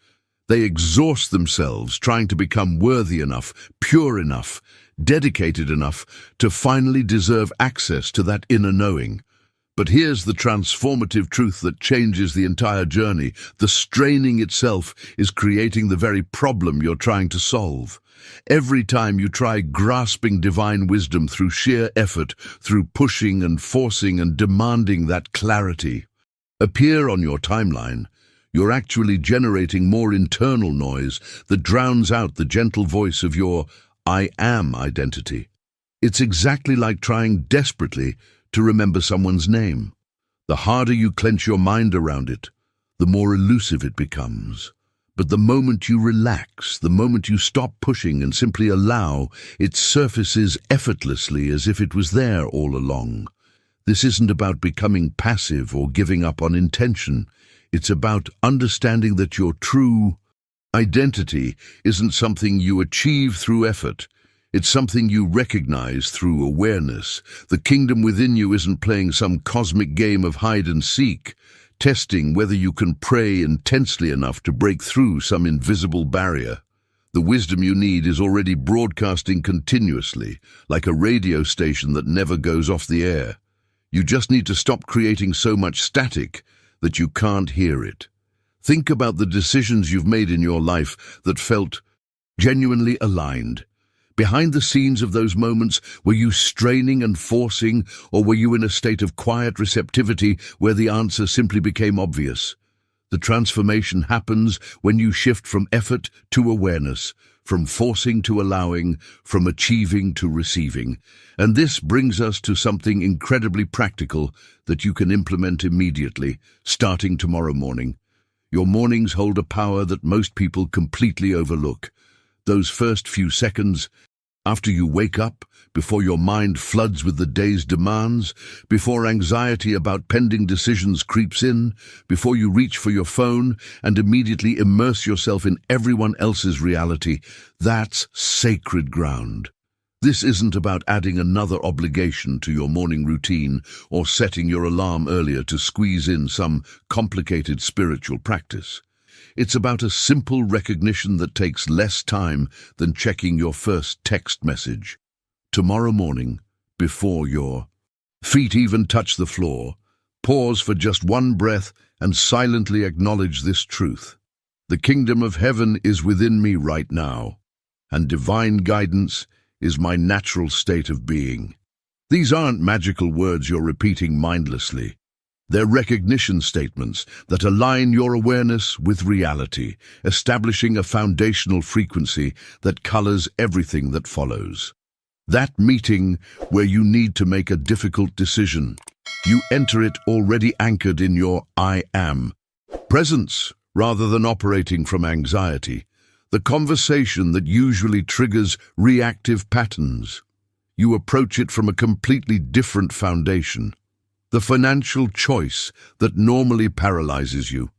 They exhaust themselves trying to become worthy enough, pure enough, dedicated enough to finally deserve access to that inner knowing. But here's the transformative truth that changes the entire journey. The straining itself is creating the very problem you're trying to solve. Every time you try grasping divine wisdom through sheer effort, through pushing and forcing and demanding that clarity appear on your timeline, you're actually generating more internal noise that drowns out the gentle voice of your I am identity. It's exactly like trying desperately to remember someone's name. The harder you clench your mind around it, the more elusive it becomes. But the moment you relax, the moment you stop pushing and simply allow, it surfaces effortlessly as if it was there all along. This isn't about becoming passive or giving up on intention. It's about understanding that your true identity isn't something you achieve through effort. It's something you recognize through awareness. The kingdom within you isn't playing some cosmic game of hide and seek, testing whether you can pray intensely enough to break through some invisible barrier. The wisdom you need is already broadcasting continuously, like a radio station that never goes off the air. You just need to stop creating so much static that you can't hear it. Think about the decisions you've made in your life that felt genuinely aligned. Behind the scenes of those moments, were you straining and forcing, or were you in a state of quiet receptivity where the answer simply became obvious? The transformation happens when you shift from effort to awareness, from forcing to allowing, from achieving to receiving. And this brings us to something incredibly practical that you can implement immediately, starting tomorrow morning. Your mornings hold a power that most people completely overlook. Those first few seconds, after you wake up, before your mind floods with the day's demands, before anxiety about pending decisions creeps in, before you reach for your phone and immediately immerse yourself in everyone else's reality, that's sacred ground. This isn't about adding another obligation to your morning routine or setting your alarm earlier to squeeze in some complicated spiritual practice. It's about a simple recognition that takes less time than checking your first text message. Tomorrow morning, before your feet even touch the floor, pause for just one breath and silently acknowledge this truth. The kingdom of heaven is within me right now, and divine guidance is my natural state of being. These aren't magical words you're repeating mindlessly. They're recognition statements that align your awareness with reality, establishing a foundational frequency that colors everything that follows. That meeting where you need to make a difficult decision, you enter it already anchored in your I am presence rather than operating from anxiety. The conversation that usually triggers reactive patterns. You approach it from a completely different foundation. The financial choice that normally paralyzes you.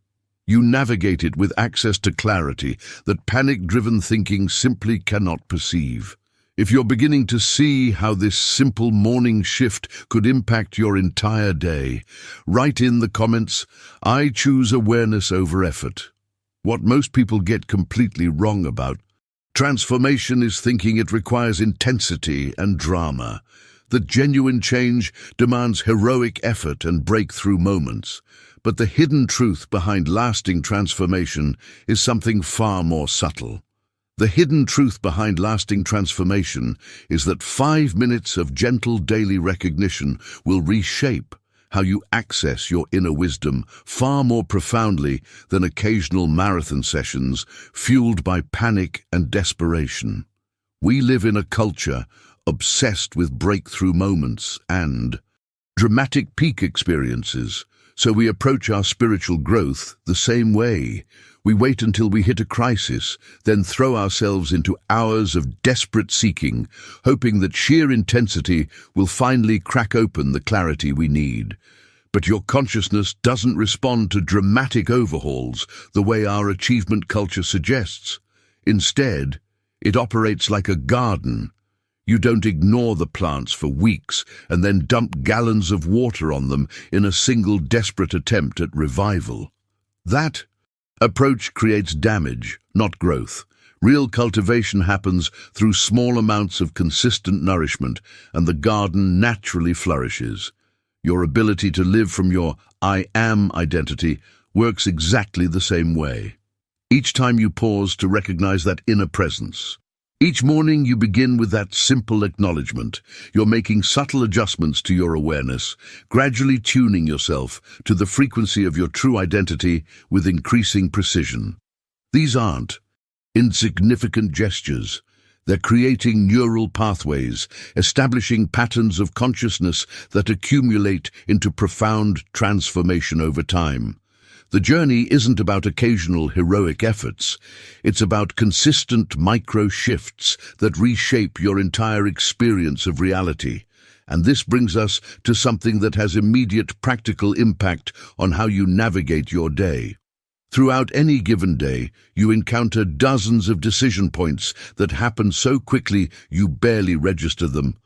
You navigate it with access to clarity that panic-driven thinking simply cannot perceive. If you're beginning to see how this simple morning shift could impact your entire day, write in the comments, "I choose awareness over effort." What most people get completely wrong about transformation is thinking it requires intensity and drama. The genuine change demands heroic effort and breakthrough moments. But the hidden truth behind lasting transformation is something far more subtle. The hidden truth behind lasting transformation is that 5 minutes of gentle daily recognition will reshape how you access your inner wisdom far more profoundly than occasional marathon sessions fueled by panic and desperation. We live in a culture obsessed with breakthrough moments and dramatic peak experiences, so we approach our spiritual growth the same way. We wait until we hit a crisis, then throw ourselves into hours of desperate seeking, hoping that sheer intensity will finally crack open the clarity we need. But your consciousness doesn't respond to dramatic overhauls the way our achievement culture suggests. Instead, it operates like a garden. You don't ignore the plants for weeks and then dump gallons of water on them in a single desperate attempt at revival. That approach creates damage, not growth. Real cultivation happens through small amounts of consistent nourishment, and the garden naturally flourishes. Your ability to live from your I am identity works exactly the same way. Each time you pause to recognize that inner presence. Each morning you begin with that simple acknowledgement. You're making subtle adjustments to your awareness, gradually tuning yourself to the frequency of your true identity with increasing precision. These aren't insignificant gestures. They're creating neural pathways, establishing patterns of consciousness that accumulate into profound transformation over time. The journey isn't about occasional heroic efforts. It's about consistent micro-shifts that reshape your entire experience of reality. And this brings us to something that has immediate practical impact on how you navigate your day. Throughout any given day, you encounter dozens of decision points that happen so quickly you barely register them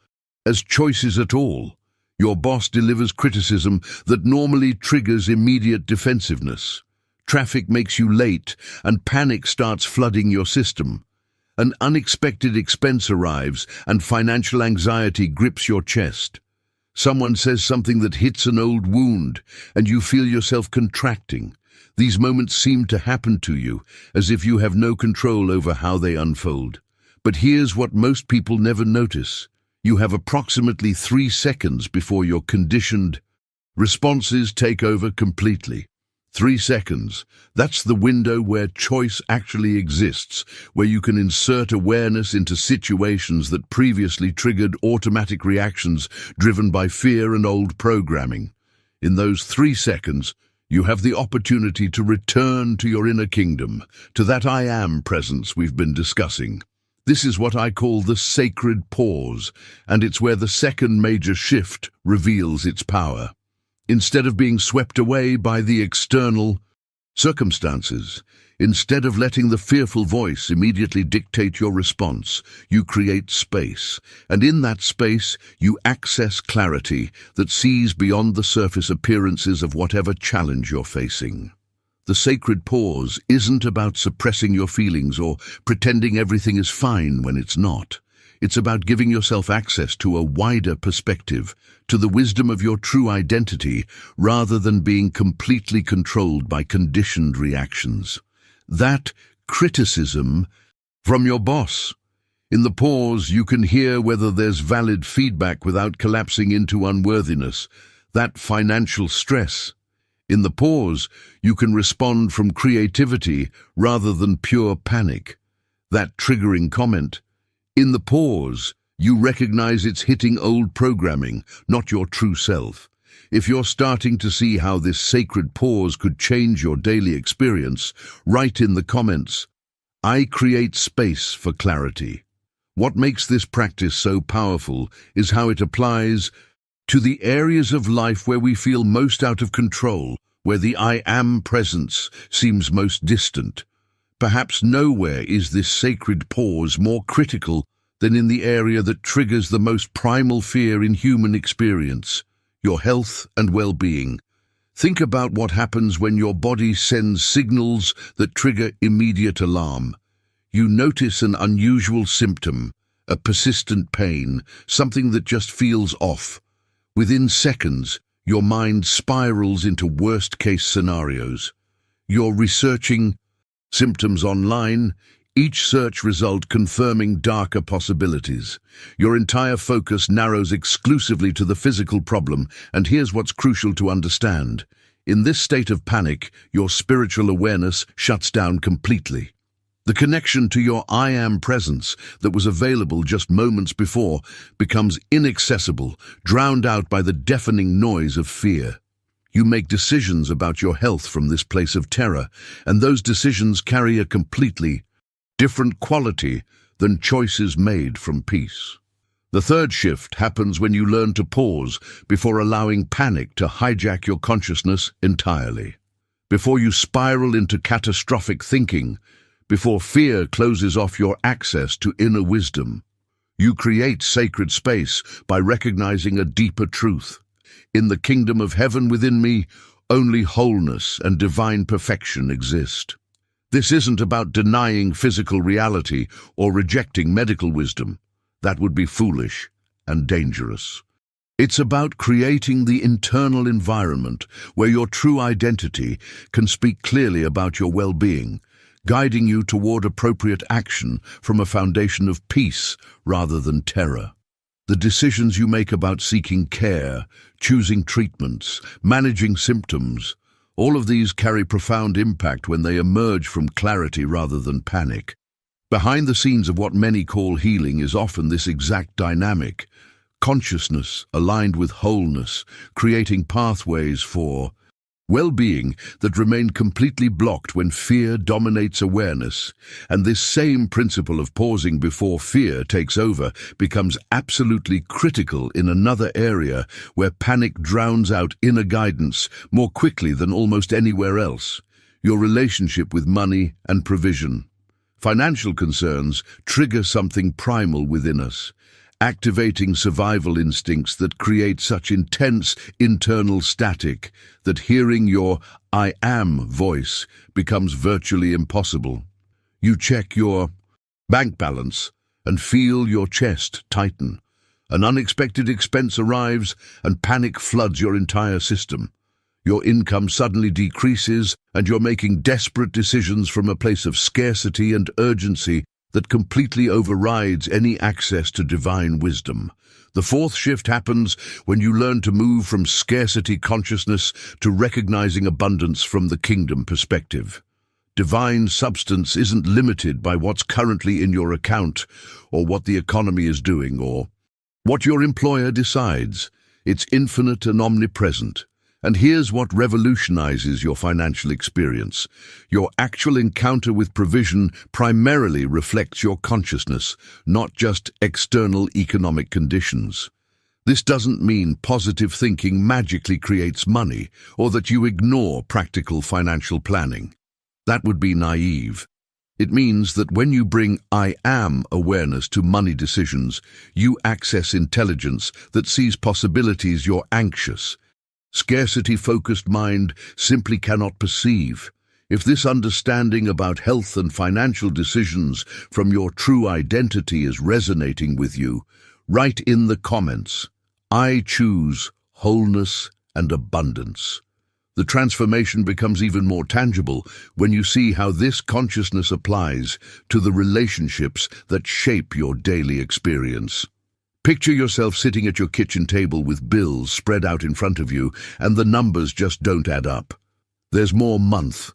as choices at all. Your boss delivers criticism that normally triggers immediate defensiveness. Traffic makes you late, and panic starts flooding your system. An unexpected expense arrives, and financial anxiety grips your chest. Someone says something that hits an old wound, and you feel yourself contracting. These moments seem to happen to you, as if you have no control over how they unfold. But here's what most people never notice. You have approximately 3 seconds before your conditioned responses take over completely. 3 seconds. That's the window where choice actually exists, where you can insert awareness into situations that previously triggered automatic reactions driven by fear and old programming. In those 3 seconds, you have the opportunity to return to your inner kingdom, to that I am presence we've been discussing. This is what I call the sacred pause, and it's where the second major shift reveals its power. Instead of being swept away by the external Circumstances. Instead of letting the fearful voice immediately dictate your response, you create space, and in that space you access clarity that sees beyond the surface appearances of whatever challenge you're facing. The sacred pause isn't about suppressing your feelings or pretending everything is fine when it's not. It's about giving yourself access to a wider perspective, to the wisdom of your true identity, rather than being completely controlled by conditioned reactions. That criticism from your boss. In the pause, you can hear whether there's valid feedback without collapsing into unworthiness. That financial stress. In the pause, you can respond from creativity rather than pure panic. That triggering comment. In the pause, you recognize it's hitting old programming, not your true self. If you're starting to see how this sacred pause could change your daily experience, write in the comments, "I create space for clarity." What makes this practice so powerful is how it applies to the areas of life where we feel most out of control, where the I am presence seems most distant. Perhaps nowhere is this sacred pause more critical than in the area that triggers the most primal fear in human experience, your health and well-being. Think about what happens when your body sends signals that trigger immediate alarm. You notice an unusual symptom, a persistent pain, something that just feels off. Within seconds, your mind spirals into worst-case scenarios. You're researching symptoms online, each search result confirming darker possibilities. Your entire focus narrows exclusively to the physical problem, and here's what's crucial to understand. In this state of panic, your spiritual awareness shuts down completely. The connection to your I am presence that was available just moments before becomes inaccessible, drowned out by the deafening noise of fear. You make decisions about your health from this place of terror, and those decisions carry a completely different quality than choices made from peace. The third shift happens when you learn to pause before allowing panic to hijack your consciousness entirely. Before you spiral into catastrophic thinking, before fear closes off your access to inner wisdom, you create sacred space by recognizing a deeper truth. In the kingdom of heaven within me, only wholeness and divine perfection exist. This isn't about denying physical reality or rejecting medical wisdom. That would be foolish and dangerous. It's about creating the internal environment where your true identity can speak clearly about your well-being, guiding you toward appropriate action from a foundation of peace rather than terror. The decisions you make about seeking care, choosing treatments, managing symptoms, all of these carry profound impact when they emerge from clarity rather than panic. Behind the scenes of what many call healing is often this exact dynamic: consciousness aligned with wholeness, creating pathways for well-being that remain completely blocked when fear dominates awareness. And this same principle of pausing before fear takes over becomes absolutely critical in another area where panic drowns out inner guidance more quickly than almost anywhere else: your relationship with money and provision. Financial concerns trigger something primal within us, activating survival instincts that create such intense internal static that hearing your I am voice becomes virtually impossible. You check your bank balance and feel your chest tighten. An unexpected expense arrives and panic floods your entire system. Your income suddenly decreases and you're making desperate decisions from a place of scarcity and urgency that completely overrides any access to divine wisdom. The fourth shift happens when you learn to move from scarcity consciousness to recognizing abundance from the kingdom perspective. Divine substance isn't limited by what's currently in your account, or what the economy is doing, or what your employer decides. It's infinite and omnipresent. And here's what revolutionizes your financial experience. Your actual encounter with provision primarily reflects your consciousness, not just external economic conditions. This doesn't mean positive thinking magically creates money or that you ignore practical financial planning. That would be naive. It means that when you bring I am awareness to money decisions, you access intelligence that sees possibilities you're anxious. Scarcity-focused mind simply cannot perceive. If this understanding about health and financial decisions from your true identity is resonating with you, write in the comments, I choose wholeness and abundance. The transformation becomes even more tangible when you see how this consciousness applies to the relationships that shape your daily experience. Picture yourself sitting at your kitchen table with bills spread out in front of you, and the numbers just don't add up. There's more month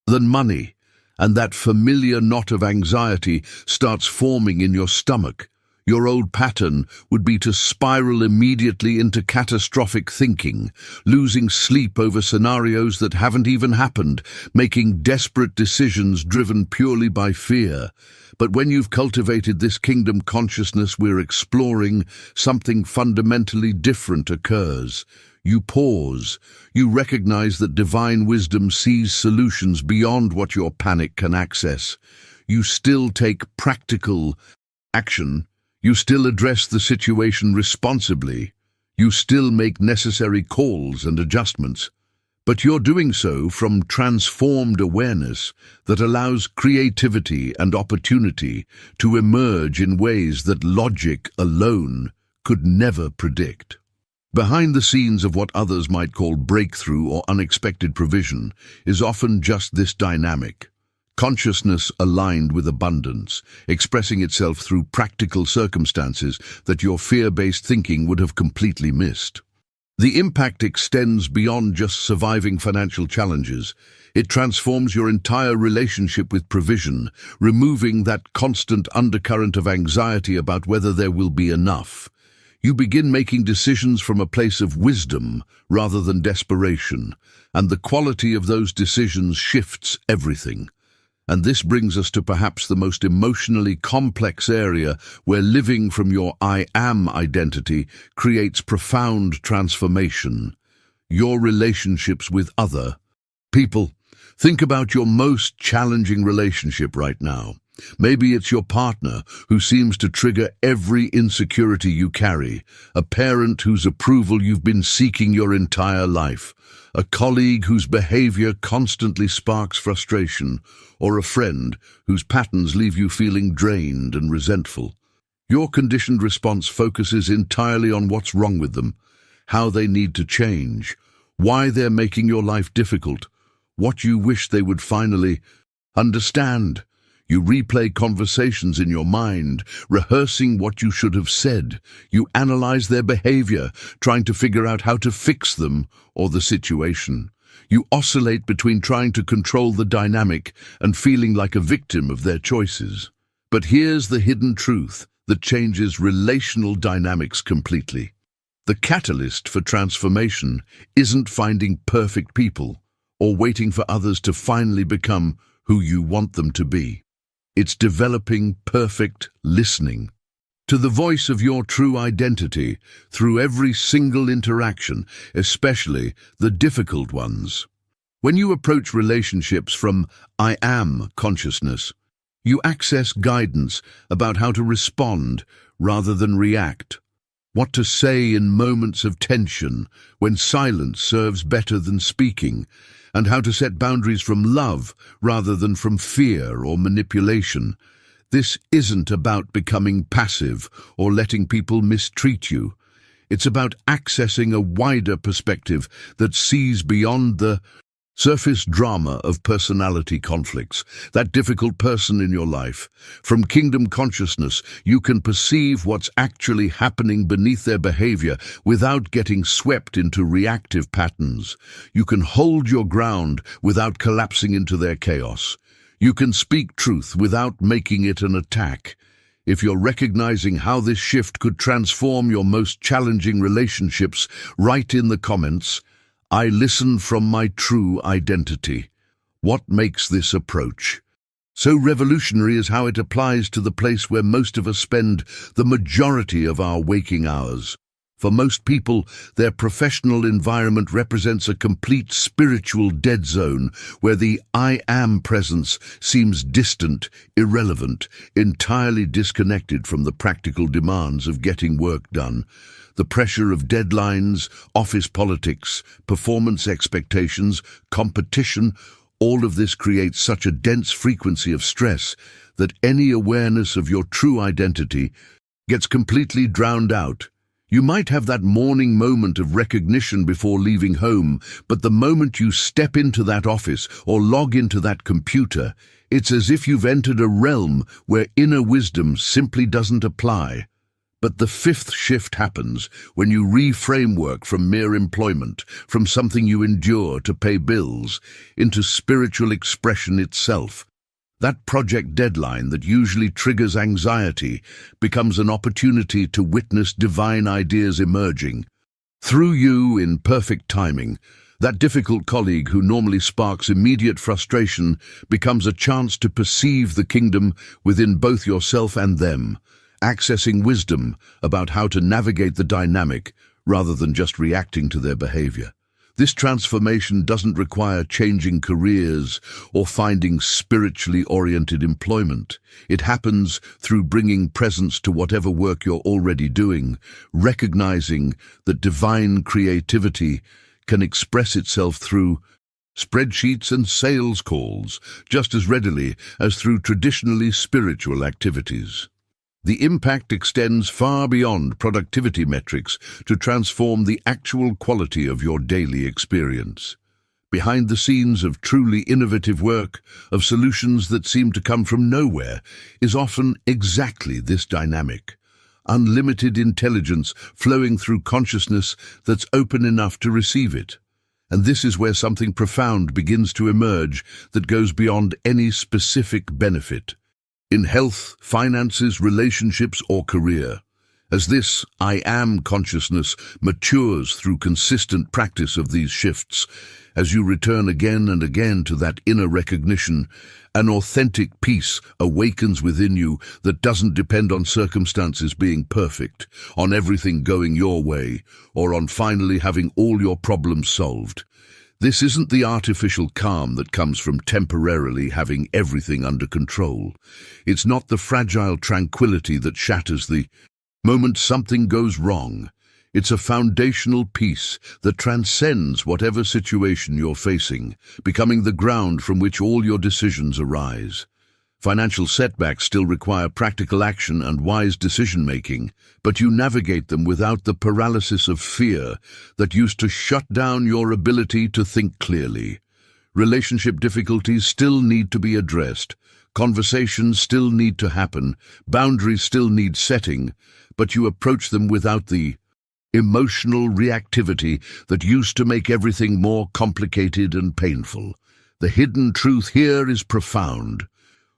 than money, and that familiar knot of anxiety starts forming in your stomach. Your old pattern would be to spiral immediately into catastrophic thinking, losing sleep over scenarios that haven't even happened, making desperate decisions driven purely by fear. But when you've cultivated this kingdom consciousness we're exploring, something fundamentally different occurs. You pause. You recognize that divine wisdom sees solutions beyond what your panic can access. You still take practical action. You still address the situation responsibly. You still make necessary calls and adjustments. But you're doing so from transformed awareness that allows creativity and opportunity to emerge in ways that logic alone could never predict. Behind the scenes of what others might call breakthrough or unexpected provision is often just this dynamic. Consciousness aligned with abundance, expressing itself through practical circumstances that your fear-based thinking would have completely missed. The impact extends beyond just surviving financial challenges. It transforms your entire relationship with provision, removing that constant undercurrent of anxiety about whether there will be enough. You begin making decisions from a place of wisdom rather than desperation, and the quality of those decisions shifts everything. And this brings us to perhaps the most emotionally complex area where living from your I am identity creates profound transformation. Your relationships with other people. Think about your most challenging relationship right now. Maybe it's your partner who seems to trigger every insecurity you carry, a parent whose approval you've been seeking your entire life, a colleague whose behavior constantly sparks frustration, or a friend whose patterns leave you feeling drained and resentful. Your conditioned response focuses entirely on what's wrong with them, how they need to change, why they're making your life difficult, what you wish they would finally understand. You replay conversations in your mind, rehearsing what you should have said. You analyze their behavior, trying to figure out how to fix them or the situation. You oscillate between trying to control the dynamic and feeling like a victim of their choices. But here's the hidden truth that changes relational dynamics completely. The catalyst for transformation isn't finding perfect people or waiting for others to finally become who you want them to be. It's developing perfect listening to the voice of your true identity through every single interaction, especially the difficult ones. When you approach relationships from I am consciousness, you access guidance about how to respond rather than react, what to say in moments of tension when silence serves better than speaking, and how to set boundaries from love rather than from fear or manipulation. This isn't about becoming passive or letting people mistreat you. It's about accessing a wider perspective that sees beyond the surface drama of personality conflicts, that difficult person in your life. From kingdom consciousness, you can perceive what's actually happening beneath their behavior without getting swept into reactive patterns. You can hold your ground without collapsing into their chaos. You can speak truth without making it an attack. If you're recognizing how this shift could transform your most challenging relationships, write in the comments, I listen from my true identity. What makes this approach so revolutionary is how it applies to the place where most of us spend the majority of our waking hours. For most people, their professional environment represents a complete spiritual dead zone where the I am presence seems distant, irrelevant, entirely disconnected from the practical demands of getting work done. The pressure of deadlines, office politics, performance expectations, competition, all of this creates such a dense frequency of stress that any awareness of your true identity gets completely drowned out. You might have that morning moment of recognition before leaving home, but the moment you step into that office or log into that computer, it's as if you've entered a realm where inner wisdom simply doesn't apply. But the fifth shift happens when you reframe work from mere employment, from something you endure to pay bills, into spiritual expression itself. That project deadline that usually triggers anxiety becomes an opportunity to witness divine ideas emerging. Through you, in perfect timing, that difficult colleague who normally sparks immediate frustration becomes a chance to perceive the kingdom within both yourself and them, accessing wisdom about how to navigate the dynamic rather than just reacting to their behavior. This transformation doesn't require changing careers or finding spiritually oriented employment. It happens through bringing presence to whatever work you're already doing, recognizing that divine creativity can express itself through spreadsheets and sales calls just as readily as through traditionally spiritual activities. The impact extends far beyond productivity metrics to transform the actual quality of your daily experience. Behind the scenes of truly innovative work, of solutions that seem to come from nowhere, is often exactly this dynamic. Unlimited intelligence flowing through consciousness that's open enough to receive it. And this is where something profound begins to emerge that goes beyond any specific benefit. In health, finances, relationships, or career, as this I am consciousness matures through consistent practice of these shifts, as you return again and again to that inner recognition, an authentic peace awakens within you that doesn't depend on circumstances being perfect, on everything going your way, or on finally having all your problems solved. This isn't the artificial calm that comes from temporarily having everything under control. It's not the fragile tranquility that shatters the moment something goes wrong. It's a foundational peace that transcends whatever situation you're facing, becoming the ground from which all your decisions arise. Financial setbacks still require practical action and wise decision-making, but you navigate them without the paralysis of fear that used to shut down your ability to think clearly. Relationship difficulties still need to be addressed, conversations still need to happen, boundaries still need setting, but you approach them without the emotional reactivity that used to make everything more complicated and painful. The hidden truth here is profound.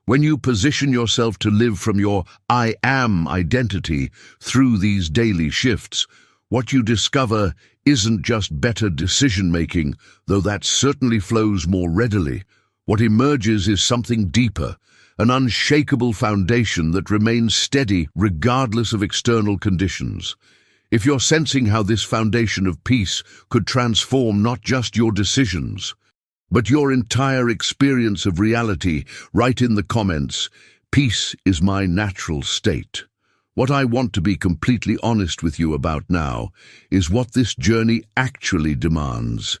When you position yourself to live from your I am identity through these daily shifts, what you discover isn't just better decision-making, though that certainly flows more readily. What emerges is something deeper, an unshakable foundation that remains steady regardless of external conditions. If you're sensing how this foundation of peace could transform not just your decisions, but your entire experience of reality, write in the comments, "Peace is my natural state." What I want to be completely honest with you about now is what this journey actually demands,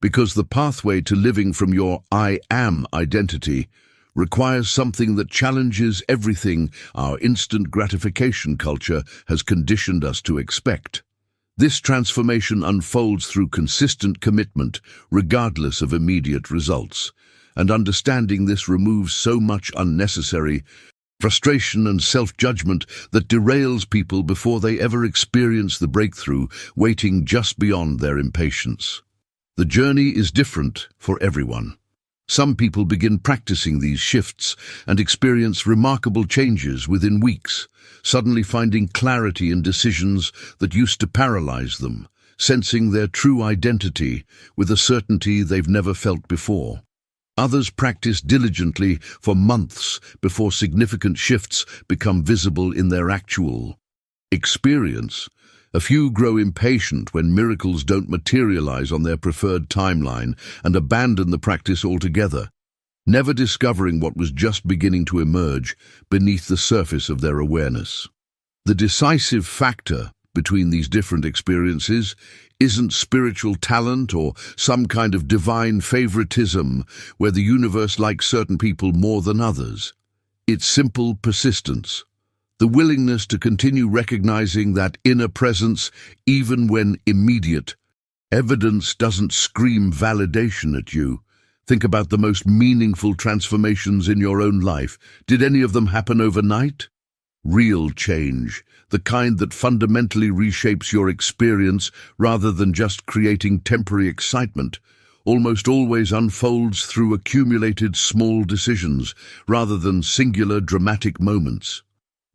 because the pathway to living from your I am identity requires something that challenges everything our instant gratification culture has conditioned us to expect. This transformation unfolds through consistent commitment, regardless of immediate results, and understanding this removes so much unnecessary frustration and self-judgment that derails people before they ever experience the breakthrough, waiting just beyond their impatience. The journey is different for everyone. Some people begin practicing these shifts and experience remarkable changes within weeks, suddenly finding clarity in decisions that used to paralyze them, sensing their true identity with a certainty they've never felt before. Others practice diligently for months before significant shifts become visible in their actual experience, A few grow impatient when miracles don't materialize on their preferred timeline and abandon the practice altogether, never discovering what was just beginning to emerge beneath the surface of their awareness. The decisive factor between these different experiences isn't spiritual talent or some kind of divine favoritism where the universe likes certain people more than others. It's simple persistence, the willingness to continue recognizing that inner presence even when immediate evidence doesn't scream validation at you. Think about the most meaningful transformations in your own life. Did any of them happen overnight? Real change, the kind that fundamentally reshapes your experience rather than just creating temporary excitement, almost always unfolds through accumulated small decisions rather than singular dramatic moments.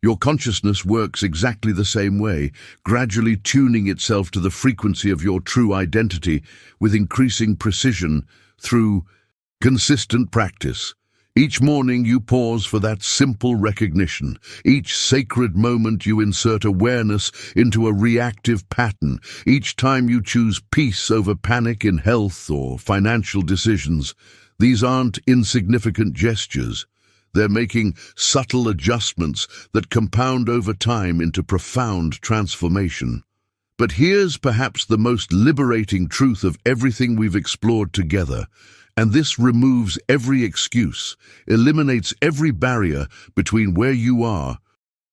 Your consciousness works exactly the same way, gradually tuning itself to the frequency of your true identity with increasing precision through consistent practice. Each morning you pause for that simple recognition. Each sacred moment you insert awareness into a reactive pattern. Each time you choose peace over panic in health or financial decisions. These aren't insignificant gestures. They're making subtle adjustments that compound over time into profound transformation. But here's perhaps the most liberating truth of everything we've explored together. And this removes every excuse, eliminates every barrier between where you are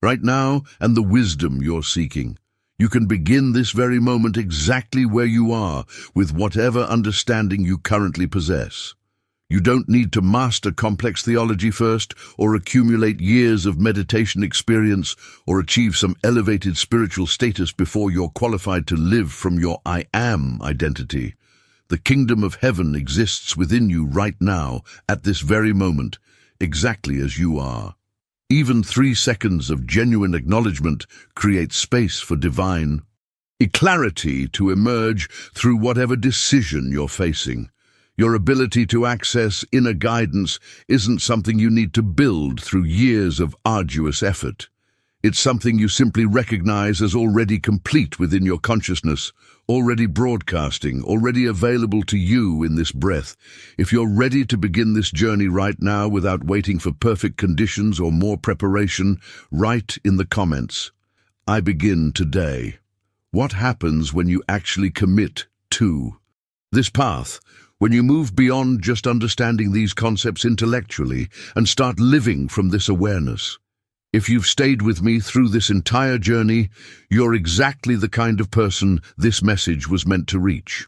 right now and the wisdom you're seeking. You can begin this very moment exactly where you are, with whatever understanding you currently possess. You don't need to master complex theology first, or accumulate years of meditation experience, or achieve some elevated spiritual status before you're qualified to live from your I am identity. The kingdom of heaven exists within you right now, at this very moment, exactly as you are. Even 3 seconds of genuine acknowledgement creates space for divine clarity to emerge through whatever decision you're facing. Your ability to access inner guidance isn't something you need to build through years of arduous effort. It's something you simply recognize as already complete within your consciousness, already broadcasting, already available to you in this breath. If you're ready to begin this journey right now without waiting for perfect conditions or more preparation, write in the comments, "I begin today." What happens when you actually commit to this path? When you move beyond just understanding these concepts intellectually and start living from this awareness? If you've stayed with me through this entire journey, you're exactly the kind of person this message was meant to reach.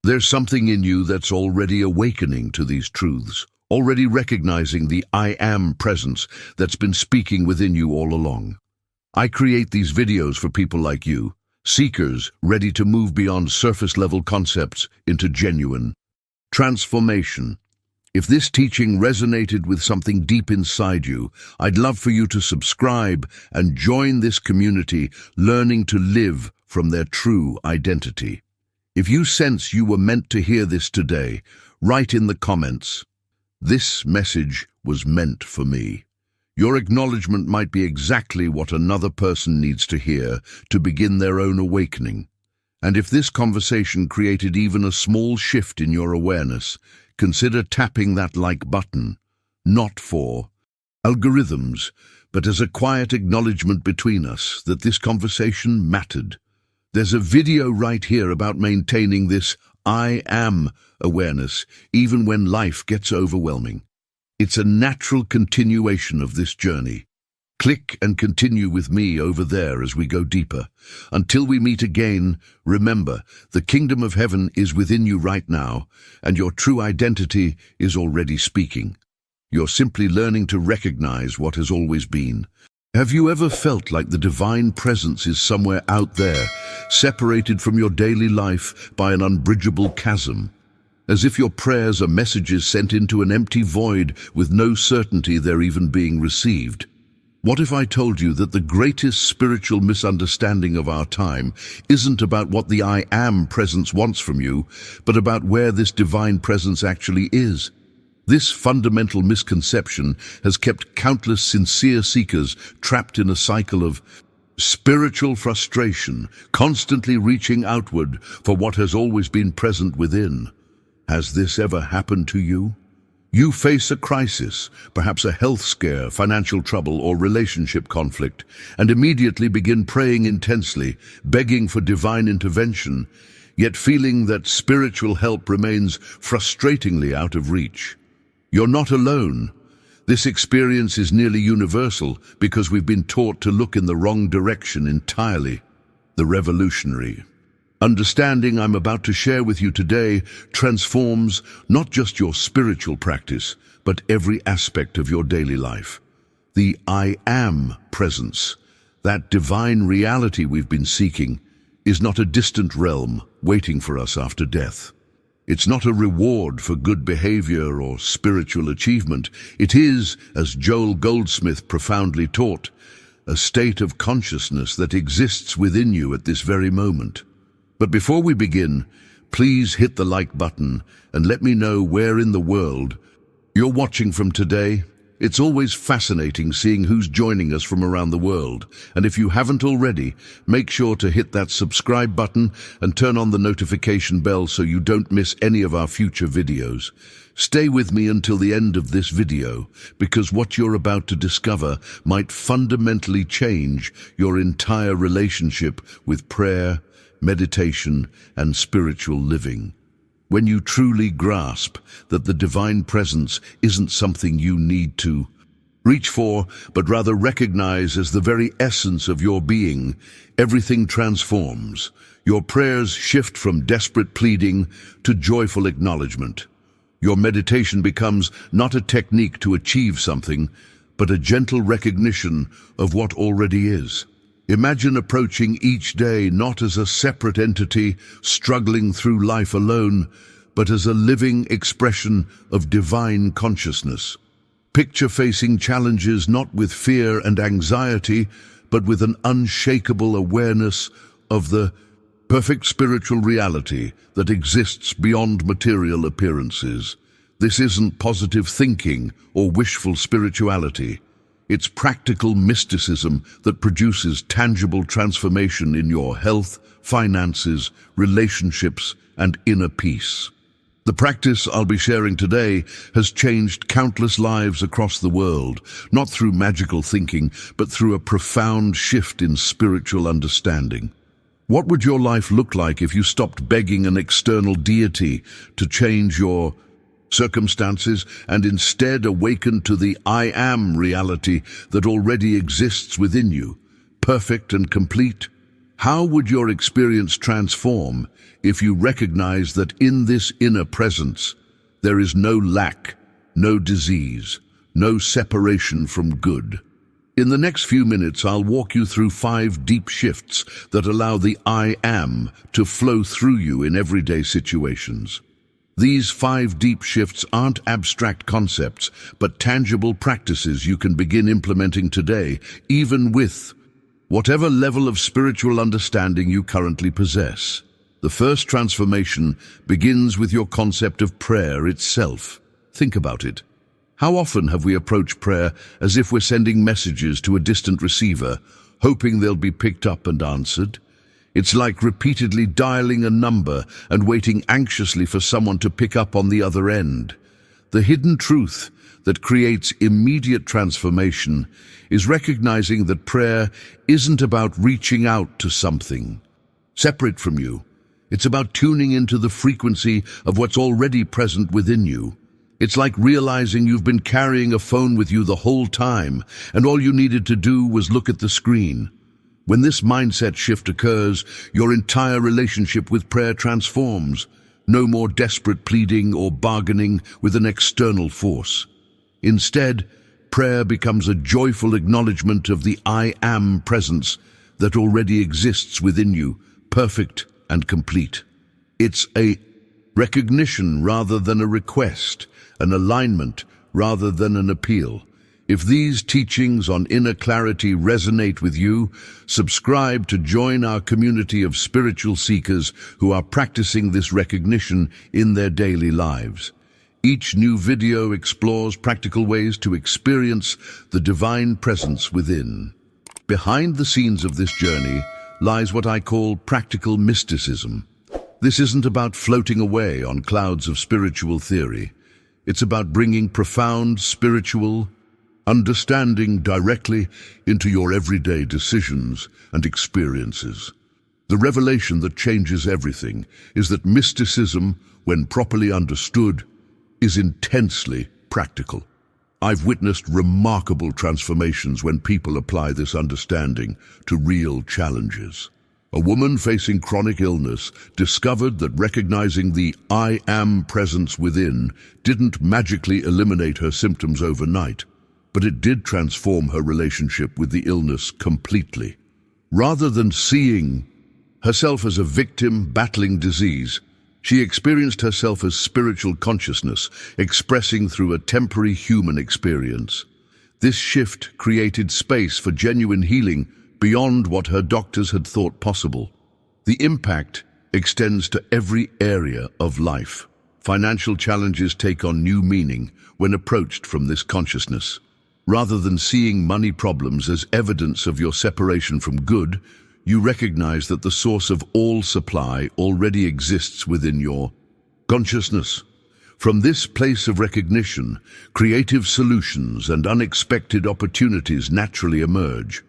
There's something in you that's already awakening to these truths, already recognizing the I am presence that's been speaking within you all along. I create these videos for people like you, seekers ready to move beyond surface-level concepts into genuine transformation. If this teaching resonated with something deep inside you, I'd love for you to subscribe and join this community learning to live from their true identity. If you sense you were meant to hear this today, write in the comments, "This message was meant for me." Your acknowledgement might be exactly what another person needs to hear to begin their own awakening. And if this conversation created even a small shift in your awareness, consider tapping that like button, not for algorithms, but as a quiet acknowledgement between us that this conversation mattered. There's a video right here about maintaining this I am awareness, even when life gets overwhelming. It's a natural continuation of this journey. Click and continue with me over there as we go deeper. Until we meet again, remember, the kingdom of heaven is within you right now, and your true identity is already speaking. You're simply learning to recognize what has always been. Have you ever felt like the divine presence is somewhere out there, separated from your daily life by an unbridgeable chasm? As if your prayers are messages sent into an empty void with no certainty they're even being received? What if I told you that the greatest spiritual misunderstanding of our time isn't about what the I am presence wants from you, but about where this divine presence actually is? This fundamental misconception has kept countless sincere seekers trapped in a cycle of spiritual frustration, constantly reaching outward for what has always been present within. Has this ever happened to you? You face a crisis, perhaps a health scare, financial trouble, or relationship conflict, and immediately begin praying intensely, begging for divine intervention, yet feeling that spiritual help remains frustratingly out of reach. You're not alone. This experience is nearly universal because we've been taught to look in the wrong direction entirely. The revolutionary understanding I'm about to share with you today transforms not just your spiritual practice, but every aspect of your daily life. The I Am presence, that divine reality we've been seeking, is not a distant realm waiting for us after death. It's not a reward for good behavior or spiritual achievement. It is, as Joel Goldsmith profoundly taught, a state of consciousness that exists within you at this very moment. But before we begin, please hit the like button and let me know where in the world you're watching from today. It's always fascinating seeing who's joining us from around the world. And if you haven't already, make sure to hit that subscribe button and turn on the notification bell so you don't miss any of our future videos. Stay with me until the end of this video, because what you're about to discover might fundamentally change your entire relationship with prayer, meditation, and spiritual living. When you truly grasp that the divine presence isn't something you need to reach for, but rather recognize as the very essence of your being, everything transforms. Your prayers shift from desperate pleading to joyful acknowledgement. Your meditation becomes not a technique to achieve something, but a gentle recognition of what already is. Imagine approaching each day not as a separate entity struggling through life alone, but as a living expression of divine consciousness. Picture facing challenges not with fear and anxiety, but with an unshakable awareness of the perfect spiritual reality that exists beyond material appearances. This isn't positive thinking or wishful spirituality. It's practical mysticism that produces tangible transformation in your health, finances, relationships, and inner peace. The practice I'll be sharing today has changed countless lives across the world, not through magical thinking, but through a profound shift in spiritual understanding. What would your life look like if you stopped begging an external deity to change your circumstances and instead awakened to the I Am reality that already exists within you, perfect and complete? How would your experience transform if you recognize that in this inner presence there is no lack, no disease, no separation from good? In the next few minutes, I'll walk you through 5 deep shifts that allow the I Am to flow through you in everyday situations. These 5 deep shifts aren't abstract concepts, but tangible practices you can begin implementing today, even with whatever level of spiritual understanding you currently possess. The first transformation begins with your concept of prayer itself. Think about it. How often have we approached prayer as if we're sending messages to a distant receiver, hoping they'll be picked up and answered? It's like repeatedly dialing a number and waiting anxiously for someone to pick up on the other end. The hidden truth that creates immediate transformation is recognizing that prayer isn't about reaching out to something separate from you. It's about tuning into the frequency of what's already present within you. It's like realizing you've been carrying a phone with you the whole time, and all you needed to do was look at the screen. When this mindset shift occurs, your entire relationship with prayer transforms. No more desperate pleading or bargaining with an external force. Instead, prayer becomes a joyful acknowledgement of the I Am presence that already exists within you, perfect and complete. It's a recognition rather than a request, an alignment rather than an appeal. If these teachings on inner clarity resonate with you, subscribe to join our community of spiritual seekers who are practicing this recognition in their daily lives. Each new video explores practical ways to experience the divine presence within. Behind the scenes of this journey lies what I call practical mysticism. This isn't about floating away on clouds of spiritual theory. It's about bringing profound spiritual understanding directly into your everyday decisions and experiences. The revelation that changes everything is that mysticism, when properly understood, is intensely practical. I've witnessed remarkable transformations when people apply this understanding to real challenges. A woman facing chronic illness discovered that recognizing the I am presence within didn't magically eliminate her symptoms overnight, but it did transform her relationship with the illness completely. Rather than seeing herself as a victim battling disease, she experienced herself as spiritual consciousness, expressing through a temporary human experience. This shift created space for genuine healing beyond what her doctors had thought possible. The impact extends to every area of life. Financial challenges take on new meaning when approached from this consciousness. Rather than seeing money problems as evidence of your separation from good, you recognize that the source of all supply already exists within your consciousness. From this place of recognition, creative solutions and unexpected opportunities naturally emerge.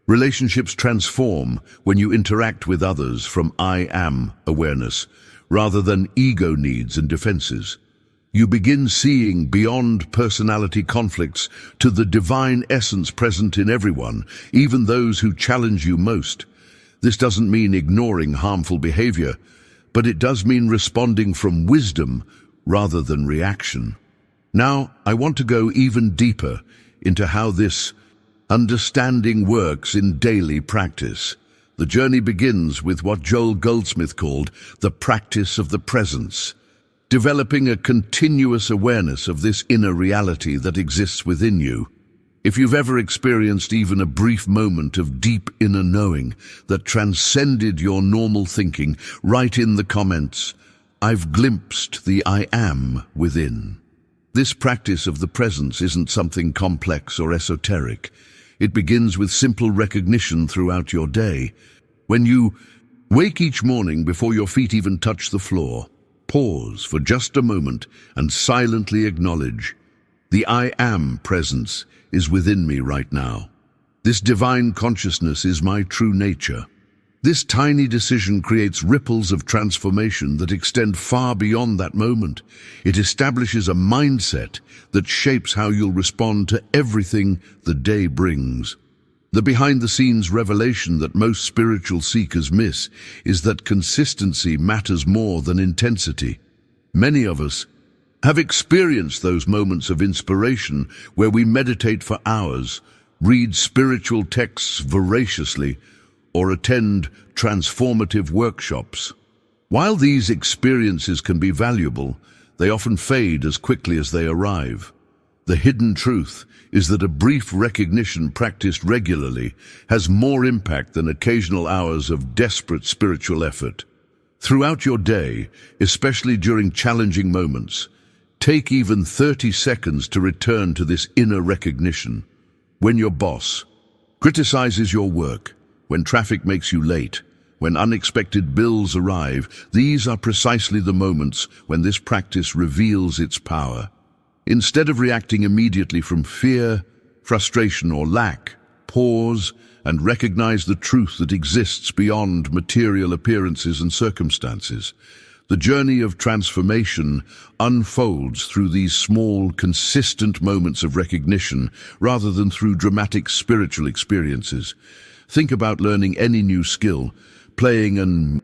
Relationships transform when you interact with others from I am awareness, rather than ego needs and defenses. You begin seeing beyond personality conflicts to the divine essence present in everyone, even those who challenge you most. This doesn't mean ignoring harmful behavior, but it does mean responding from wisdom rather than reaction. Now, I want to go even deeper into how this understanding works in daily practice. The journey begins with what Joel Goldsmith called the practice of the presence, developing a continuous awareness of this inner reality that exists within you. If you've ever experienced even a brief moment of deep inner knowing that transcended your normal thinking, write in the comments, "I've glimpsed the I am within." This practice of the presence isn't something complex or esoteric. It begins with simple recognition throughout your day. When you wake each morning before your feet even touch the floor, pause for just a moment and silently acknowledge, "The I am presence is within me right now. This divine consciousness is my true nature." This tiny decision creates ripples of transformation that extend far beyond that moment. It establishes a mindset that shapes how you'll respond to everything the day brings. The behind-the-scenes revelation that most spiritual seekers miss is that consistency matters more than intensity. Many of us have experienced those moments of inspiration where we meditate for hours, read spiritual texts voraciously, or attend transformative workshops. While these experiences can be valuable, they often fade as quickly as they arrive. The hidden truth is that a brief recognition practiced regularly has more impact than occasional hours of desperate spiritual effort. Throughout your day, especially during challenging moments, take even 30 seconds to return to this inner recognition. When your boss criticizes your work, when traffic makes you late, when unexpected bills arrive, these are precisely the moments when this practice reveals its power. Instead of reacting immediately from fear, frustration, or lack, pause and recognize the truth that exists beyond material appearances and circumstances. The journey of transformation unfolds through these small, consistent moments of recognition rather than through dramatic spiritual experiences. Think about learning any new skill, playing an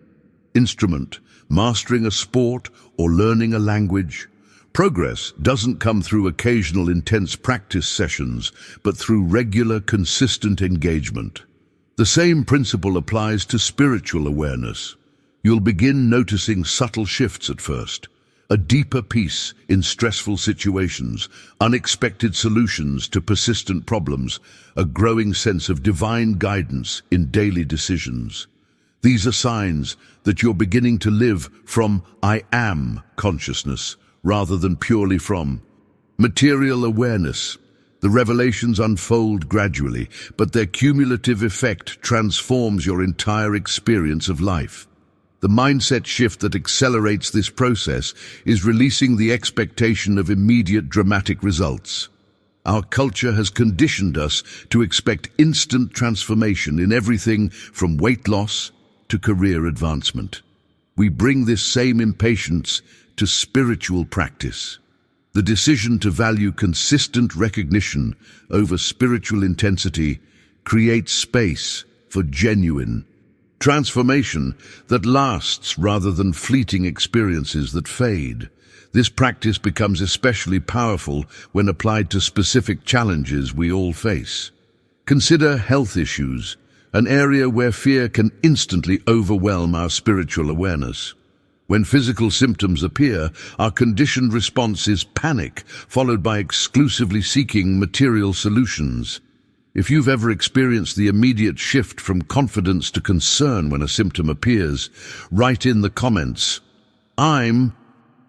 instrument, mastering a sport, or learning a language. Progress doesn't come through occasional intense practice sessions, but through regular, consistent engagement. The same principle applies to spiritual awareness. You'll begin noticing subtle shifts at first, a deeper peace in stressful situations, unexpected solutions to persistent problems, a growing sense of divine guidance in daily decisions. These are signs that you're beginning to live from I am consciousness rather than purely from material awareness. The revelations unfold gradually, but their cumulative effect transforms your entire experience of life. The mindset shift that accelerates this process is releasing the expectation of immediate dramatic results. Our culture has conditioned us to expect instant transformation in everything from weight loss to career advancement. We bring this same impatience to spiritual practice. The decision to value consistent recognition over spiritual intensity creates space for genuine transformation that lasts rather than fleeting experiences that fade. This practice becomes especially powerful when applied to specific challenges we all face. Consider health issues, an area where fear can instantly overwhelm our spiritual awareness. When physical symptoms appear, our conditioned response is panic, followed by exclusively seeking material solutions. If you've ever experienced the immediate shift from confidence to concern when a symptom appears, write in the comments, "I'm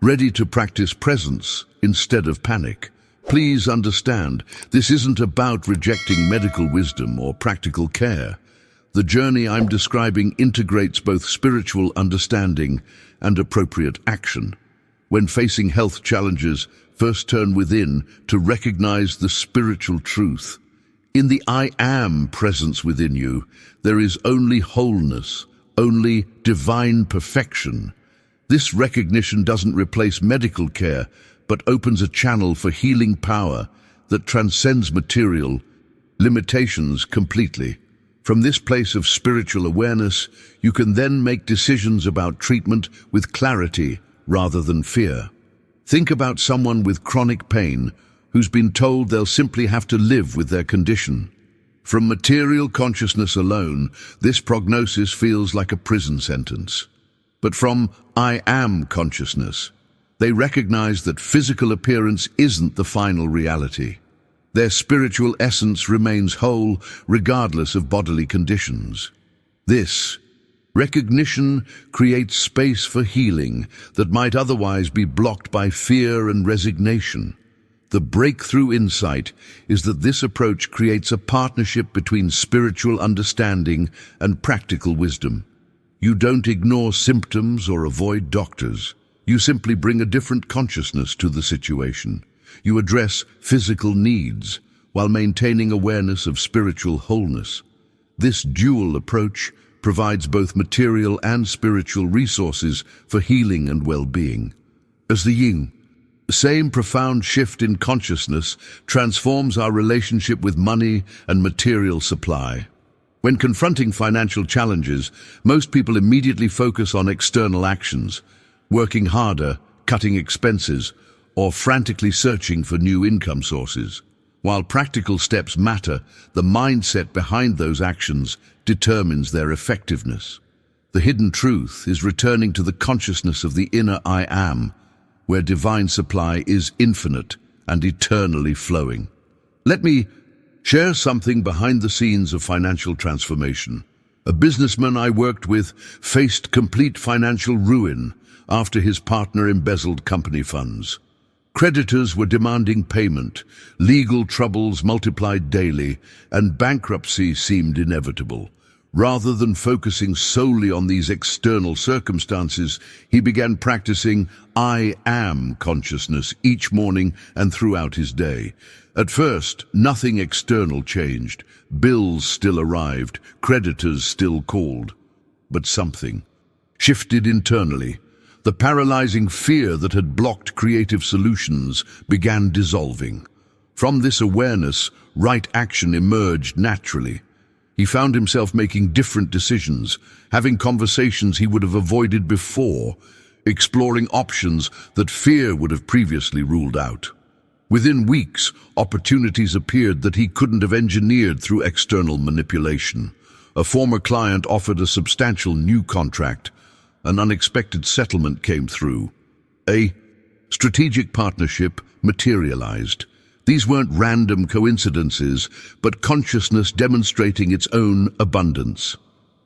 ready to practice presence instead of panic." Please understand, this isn't about rejecting medical wisdom or practical care. The journey I'm describing integrates both spiritual understanding and appropriate action. When facing health challenges, first turn within to recognize the spiritual truth. In the I am presence within you, there is only wholeness, only divine perfection. This recognition doesn't replace medical care, but opens a channel for healing power that transcends material limitations completely. From this place of spiritual awareness, you can then make decisions about treatment with clarity rather than fear. Think about someone with chronic pain who's been told they'll simply have to live with their condition. From material consciousness alone, this prognosis feels like a prison sentence. But from I am consciousness, they recognize that physical appearance isn't the final reality. Their spiritual essence remains whole regardless of bodily conditions. This recognition creates space for healing that might otherwise be blocked by fear and resignation. The breakthrough insight is that this approach creates a partnership between spiritual understanding and practical wisdom. You don't ignore symptoms or avoid doctors. You simply bring a different consciousness to the situation. You address physical needs while maintaining awareness of spiritual wholeness. This dual approach provides both material and spiritual resources for healing and well-being. As the yin, the same profound shift in consciousness transforms our relationship with money and material supply. When confronting financial challenges, most people immediately focus on external actions, working harder, cutting expenses, or frantically searching for new income sources. While practical steps matter, the mindset behind those actions determines their effectiveness. The hidden truth is returning to the consciousness of the inner I am, where divine supply is infinite and eternally flowing. Let me share something behind the scenes of financial transformation. A businessman I worked with faced complete financial ruin after his partner embezzled company funds. Creditors were demanding payment, legal troubles multiplied daily, and bankruptcy seemed inevitable. Rather than focusing solely on these external circumstances, he began practicing I am consciousness each morning and throughout his day. At first, nothing external changed. Bills still arrived, creditors still called. But something shifted internally. The paralyzing fear that had blocked creative solutions began dissolving. From this awareness, right action emerged naturally. He found himself making different decisions, having conversations he would have avoided before, exploring options that fear would have previously ruled out. Within weeks, opportunities appeared that he couldn't have engineered through external manipulation. A former client offered a substantial new contract. An unexpected settlement came through. A strategic partnership materialized. These weren't random coincidences, but consciousness demonstrating its own abundance.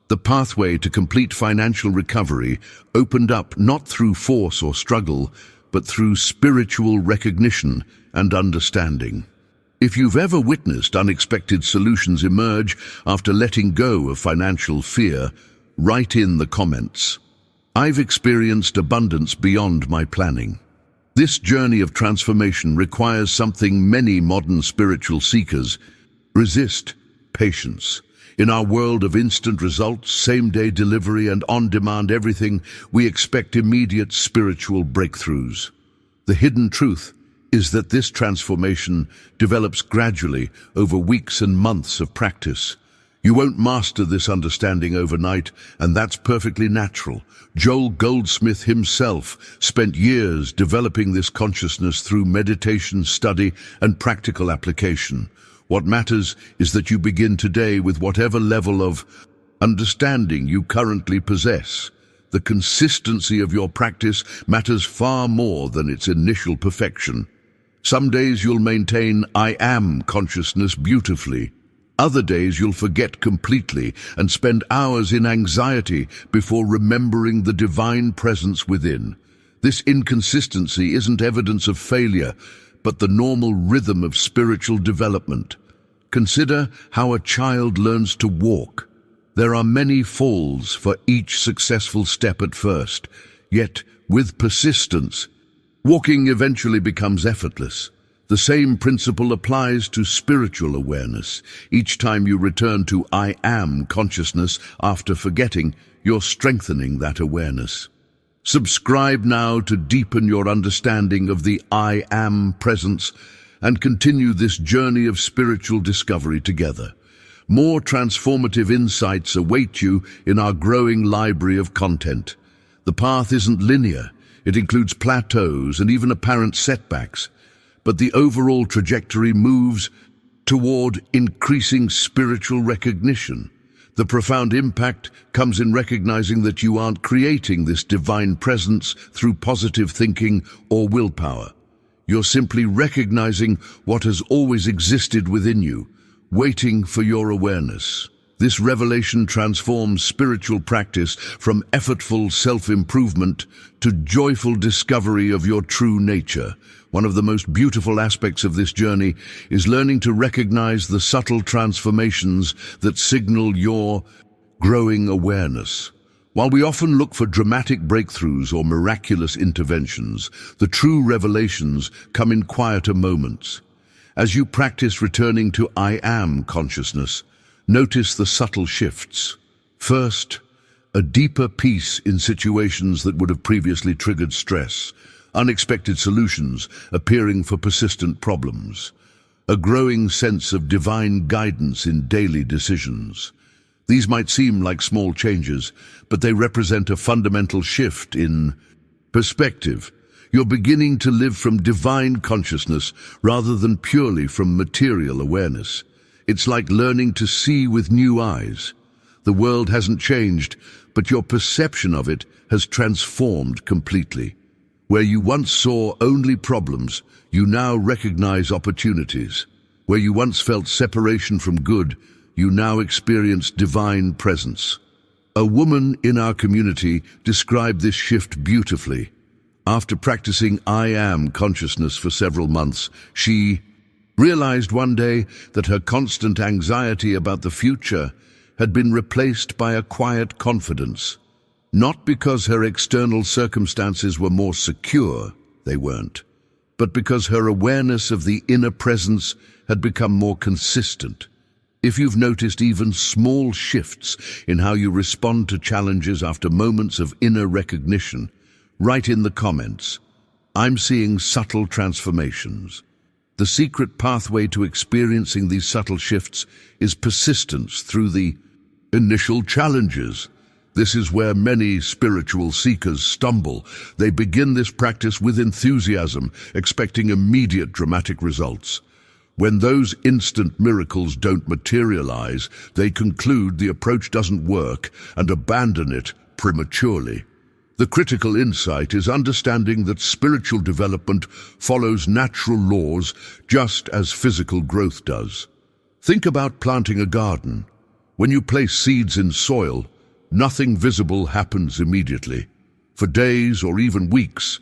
The pathway to complete financial recovery opened up not through force or struggle, but through spiritual recognition and understanding. If you've ever witnessed unexpected solutions emerge after letting go of financial fear, write in the comments. I've experienced abundance beyond my planning. This journey of transformation requires something many modern spiritual seekers resist: patience. In our world of instant results, same-day delivery, and on-demand everything, we expect immediate spiritual breakthroughs. The hidden truth is that this transformation develops gradually over weeks and months of practice. You won't master this understanding overnight, and that's perfectly natural. Joel Goldsmith himself spent years developing this consciousness through meditation, study, and practical application. What matters is that you begin today with whatever level of understanding you currently possess. The consistency of your practice matters far more than its initial perfection. Some days you'll maintain I am consciousness beautifully. Other days you'll forget completely and spend hours in anxiety before remembering the divine presence within. This inconsistency isn't evidence of failure, but the normal rhythm of spiritual development. Consider how a child learns to walk. There are many falls for each successful step at first, yet with persistence, walking eventually becomes effortless. The same principle applies to spiritual awareness. Each time you return to I am consciousness after forgetting, you're strengthening that awareness. Subscribe now to deepen your understanding of the I am presence and continue this journey of spiritual discovery together. More transformative insights await you in our growing library of content. The path isn't linear. It includes plateaus and even apparent setbacks, but the overall trajectory moves toward increasing spiritual recognition. The profound impact comes in recognizing that you aren't creating this divine presence through positive thinking or willpower. You're simply recognizing what has always existed within you, waiting for your awareness. This revelation transforms spiritual practice from effortful self-improvement to joyful discovery of your true nature. One of the most beautiful aspects of this journey is learning to recognize the subtle transformations that signal your growing awareness. While we often look for dramatic breakthroughs or miraculous interventions, the true revelations come in quieter moments. As you practice returning to I am consciousness, notice the subtle shifts. First, a deeper peace in situations that would have previously triggered stress, unexpected solutions appearing for persistent problems, a growing sense of divine guidance in daily decisions. These might seem like small changes, but they represent a fundamental shift in perspective. You're beginning to live from divine consciousness rather than purely from material awareness. It's like learning to see with new eyes. The world hasn't changed, but your perception of it has transformed completely. Where you once saw only problems, you now recognize opportunities. Where you once felt separation from good, you now experience divine presence. A woman in our community described this shift beautifully. After practicing I am consciousness for several months, she realized one day that her constant anxiety about the future had been replaced by a quiet confidence. Not because her external circumstances were more secure, they weren't, but because her awareness of the inner presence had become more consistent. If you've noticed even small shifts in how you respond to challenges after moments of inner recognition, write in the comments, I'm seeing subtle transformations. The secret pathway to experiencing these subtle shifts is persistence through the initial challenges. This is where many spiritual seekers stumble. They begin this practice with enthusiasm, expecting immediate dramatic results. When those instant miracles don't materialize, they conclude the approach doesn't work and abandon it prematurely. The critical insight is understanding that spiritual development follows natural laws just as physical growth does. Think about planting a garden. When you place seeds in soil, nothing visible happens immediately. For days or even weeks,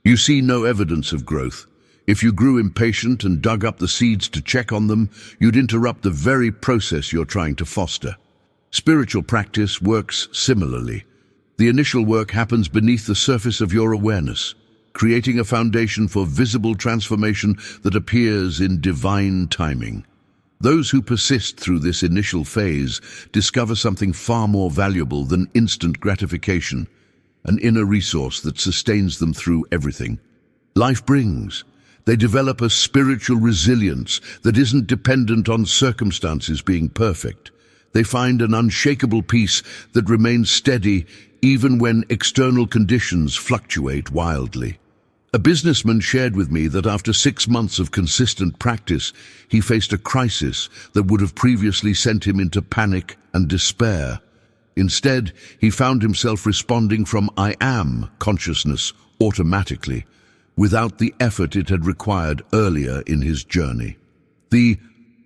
you see no evidence of growth. If you grew impatient and dug up the seeds to check on them, you'd interrupt the very process you're trying to foster. Spiritual practice works similarly. The initial work happens beneath the surface of your awareness, creating a foundation for visible transformation that appears in divine timing. Those who persist through this initial phase discover something far more valuable than instant gratification, an inner resource that sustains them through everything life brings. They develop a spiritual resilience that isn't dependent on circumstances being perfect. They find an unshakable peace that remains steady even when external conditions fluctuate wildly. A businessman shared with me that after 6 months of consistent practice, he faced a crisis that would have previously sent him into panic and despair. Instead, he found himself responding from I am consciousness automatically, without the effort it had required earlier in his journey. The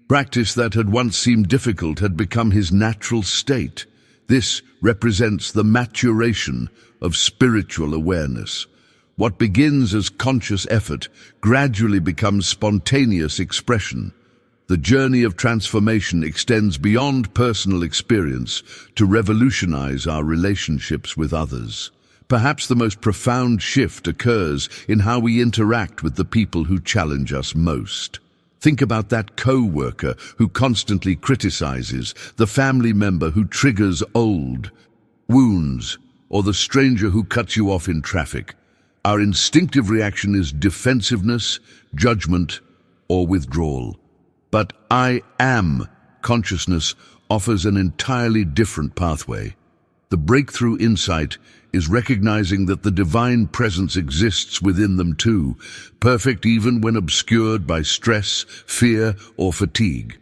practice that had once seemed difficult had become his natural state. This represents the maturation of spiritual awareness. What begins as conscious effort gradually becomes spontaneous expression. The journey of transformation extends beyond personal experience to revolutionize our relationships with others. Perhaps the most profound shift occurs in how we interact with the people who challenge us most. Think about that co-worker who constantly criticizes, the family member who triggers old wounds, or the stranger who cuts you off in traffic. Our instinctive reaction is defensiveness, judgment, or withdrawal. But I am consciousness offers an entirely different pathway. The breakthrough insight is recognizing that the divine presence exists within them too, perfect even when obscured by stress, fear, or fatigue.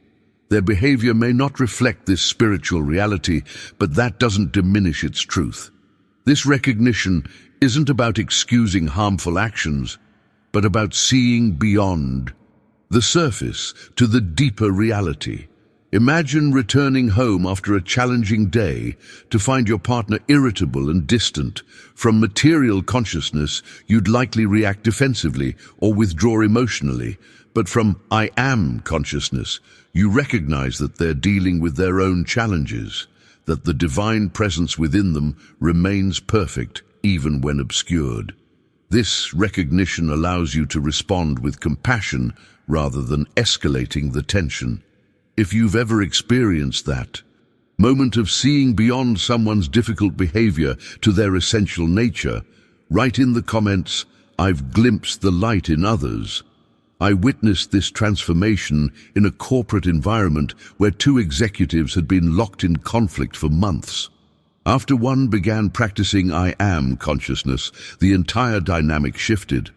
Their behavior may not reflect this spiritual reality, but that doesn't diminish its truth. This recognition isn't about excusing harmful actions, but about seeing beyond the surface to the deeper reality. Imagine returning home after a challenging day to find your partner irritable and distant. From material consciousness, you'd likely react defensively or withdraw emotionally. But from I am consciousness, you recognize that they're dealing with their own challenges, that the divine presence within them remains perfect even when obscured. This recognition allows you to respond with compassion rather than escalating the tension. If you've ever experienced that moment of seeing beyond someone's difficult behavior to their essential nature, write in the comments, I've glimpsed the light in others. I witnessed this transformation in a corporate environment where 2 executives had been locked in conflict for months. After one began practicing I am consciousness, the entire dynamic shifted.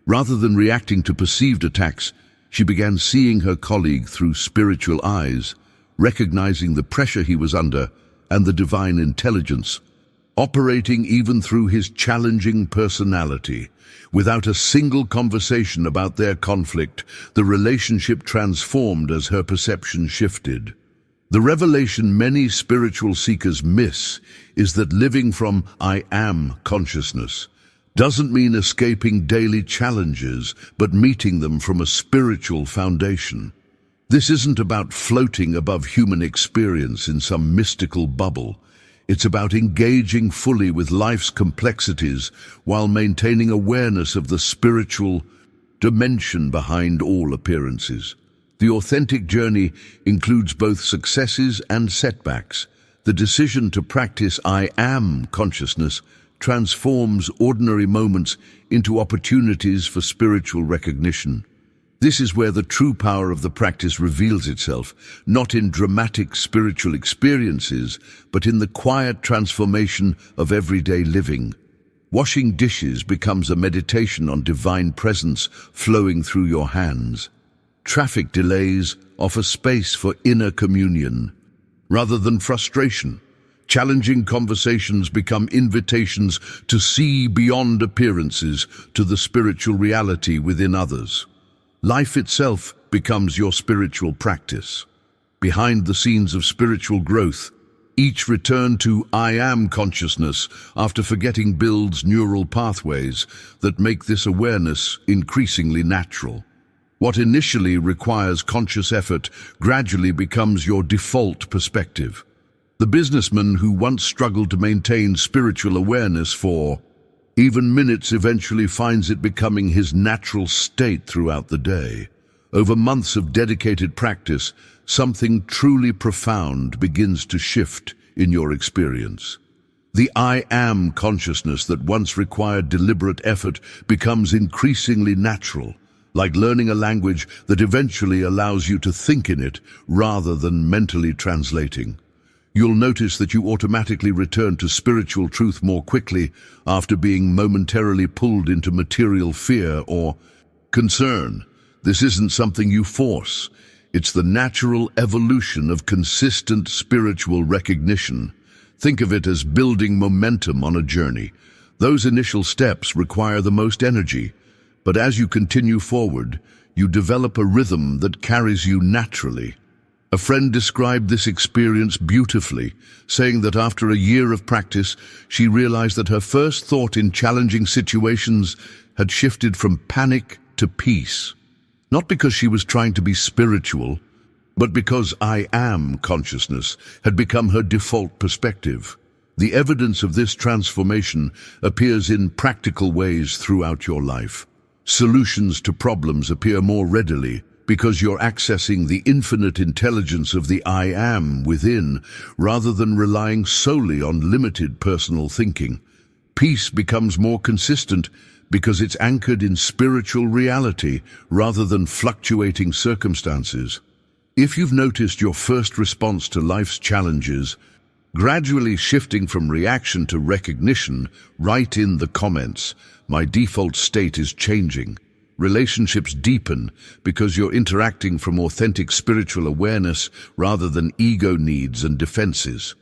Rather than reacting to perceived attacks, she began seeing her colleague through spiritual eyes, recognizing the pressure he was under and the divine intelligence, operating even through his challenging personality. Without a single conversation about their conflict, the relationship transformed as her perception shifted. The revelation many spiritual seekers miss is that living from I am consciousness doesn't mean escaping daily challenges, but meeting them from a spiritual foundation. This isn't about floating above human experience in some mystical bubble. It's about engaging fully with life's complexities while maintaining awareness of the spiritual dimension behind all appearances. The authentic journey includes both successes and setbacks. The decision to practice I am consciousness transforms ordinary moments into opportunities for spiritual recognition. This is where the true power of the practice reveals itself, not in dramatic spiritual experiences, but in the quiet transformation of everyday living. Washing dishes becomes a meditation on divine presence flowing through your hands. Traffic delays offer space for inner communion, rather than frustration. Challenging conversations become invitations to see beyond appearances to the spiritual reality within others. Life itself becomes your spiritual practice. Behind the scenes of spiritual growth, Each return to I am consciousness after forgetting builds neural pathways that make this awareness increasingly natural. What initially requires conscious effort gradually becomes your default perspective. The businessman who once struggled to maintain spiritual awareness for even minutes eventually finds it becoming his natural state throughout the day. Over months of dedicated practice, something truly profound begins to shift in your experience. The I am consciousness that once required deliberate effort becomes increasingly natural, like learning a language that eventually allows you to think in it rather than mentally translating. You'll notice that you automatically return to spiritual truth more quickly after being momentarily pulled into material fear or concern. This isn't something you force. It's the natural evolution of consistent spiritual recognition. Think of it as building momentum on a journey. Those initial steps require the most energy, but as you continue forward, you develop a rhythm that carries you naturally. A friend described this experience beautifully, saying that after a year of practice, she realized that her first thought in challenging situations had shifted from panic to peace. Not because she was trying to be spiritual, but because I am consciousness had become her default perspective. The evidence of this transformation appears in practical ways throughout your life. Solutions to problems appear more readily because you're accessing the infinite intelligence of the I am within, rather than relying solely on limited personal thinking. Peace becomes more consistent because it's anchored in spiritual reality rather than fluctuating circumstances. If you've noticed your first response to life's challenges gradually shifting from reaction to recognition, write in the comments, "My default state is changing." Relationships deepen because you're interacting from authentic spiritual awareness rather than ego needs and defenses.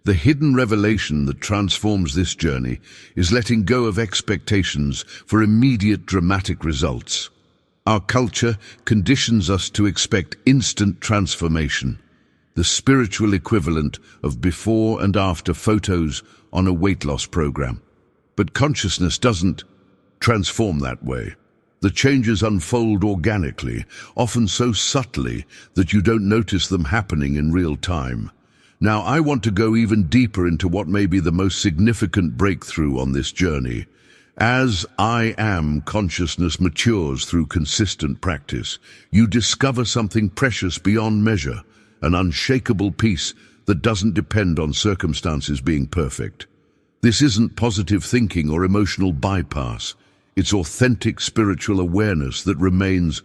The hidden revelation that transforms this journey is letting go of expectations for immediate dramatic results. Our culture conditions us to expect instant transformation, the spiritual equivalent of before and after photos on a weight loss program. But consciousness doesn't transform that way. The changes unfold organically, often so subtly that you don't notice them happening in real time. Now, I want to go even deeper into what may be the most significant breakthrough on this journey. As I am consciousness matures through consistent practice, you discover something precious beyond measure, an unshakable peace that doesn't depend on circumstances being perfect. This isn't positive thinking or emotional bypass. It's authentic spiritual awareness that remains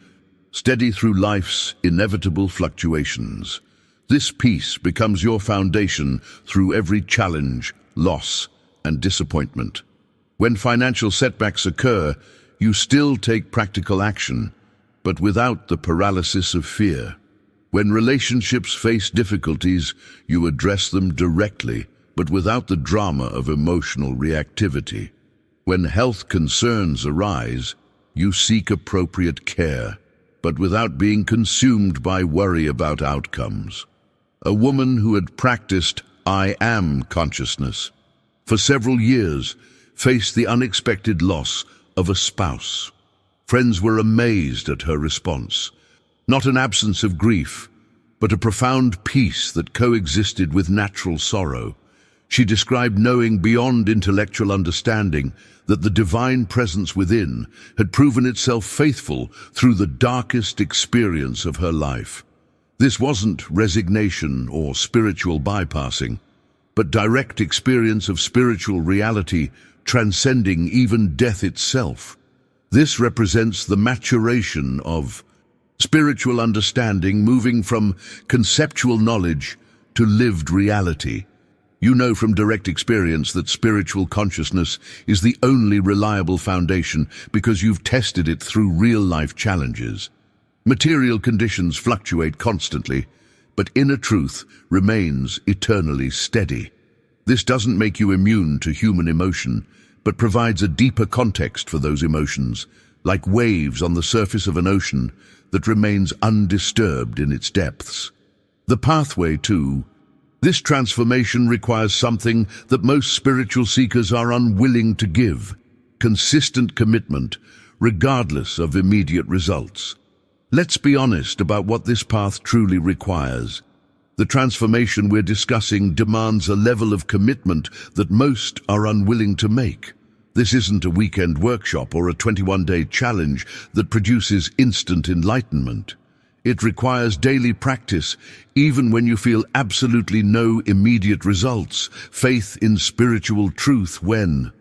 steady through life's inevitable fluctuations. This peace becomes your foundation through every challenge, loss, and disappointment. When financial setbacks occur, you still take practical action, but without the paralysis of fear. When relationships face difficulties, you address them directly, but without the drama of emotional reactivity. When health concerns arise, you seek appropriate care, but without being consumed by worry about outcomes. A woman who had practiced I am consciousness for several years faced the unexpected loss of a spouse. Friends were amazed at her response. Not an absence of grief, but a profound peace that coexisted with natural sorrow. She described knowing beyond intellectual understanding that the divine presence within had proven itself faithful through the darkest experience of her life. This wasn't resignation or spiritual bypassing, but direct experience of spiritual reality transcending even death itself. This represents the maturation of spiritual understanding, moving from conceptual knowledge to lived reality. You know from direct experience that spiritual consciousness is the only reliable foundation because you've tested it through real-life challenges. Material conditions fluctuate constantly, but inner truth remains eternally steady. This doesn't make you immune to human emotion, but provides a deeper context for those emotions, like waves on the surface of an ocean that remains undisturbed in its depths. The pathway to This transformation requires something that most spiritual seekers are unwilling to give: consistent commitment, regardless of immediate results. Let's be honest about what this path truly requires. The transformation we're discussing demands a level of commitment that most are unwilling to make. This isn't a weekend workshop or a 21-day challenge that produces instant enlightenment. It requires daily practice, even when you feel absolutely no immediate results, faith in spiritual truth when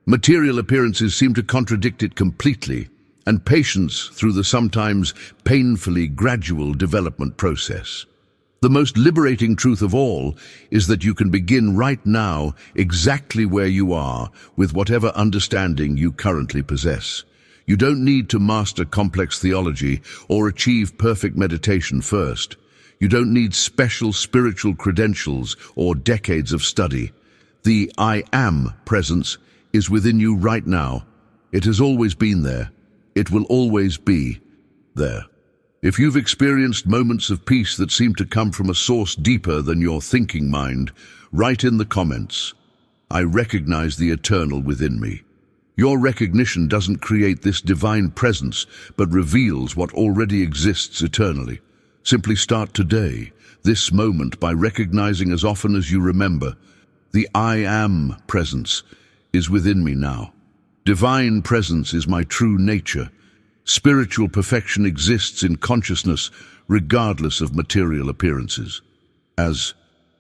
material appearances seem to contradict it completely, and patience through the sometimes painfully gradual development process. The most liberating truth of all is that you can begin right now exactly where you are with whatever understanding you currently possess. You don't need to master complex theology or achieve perfect meditation first. You don't need special spiritual credentials or decades of study. The I Am presence is within you right now. It has always been there. It will always be there. If you've experienced moments of peace that seem to come from a source deeper than your thinking mind, write in the comments, "I recognize the eternal within me." Your recognition doesn't create this divine presence, but reveals what already exists eternally. Simply start today, this moment, by recognizing as often as you remember, the I Am presence is within me now. Divine presence is my true nature. Spiritual perfection exists in consciousness, regardless of material appearances. As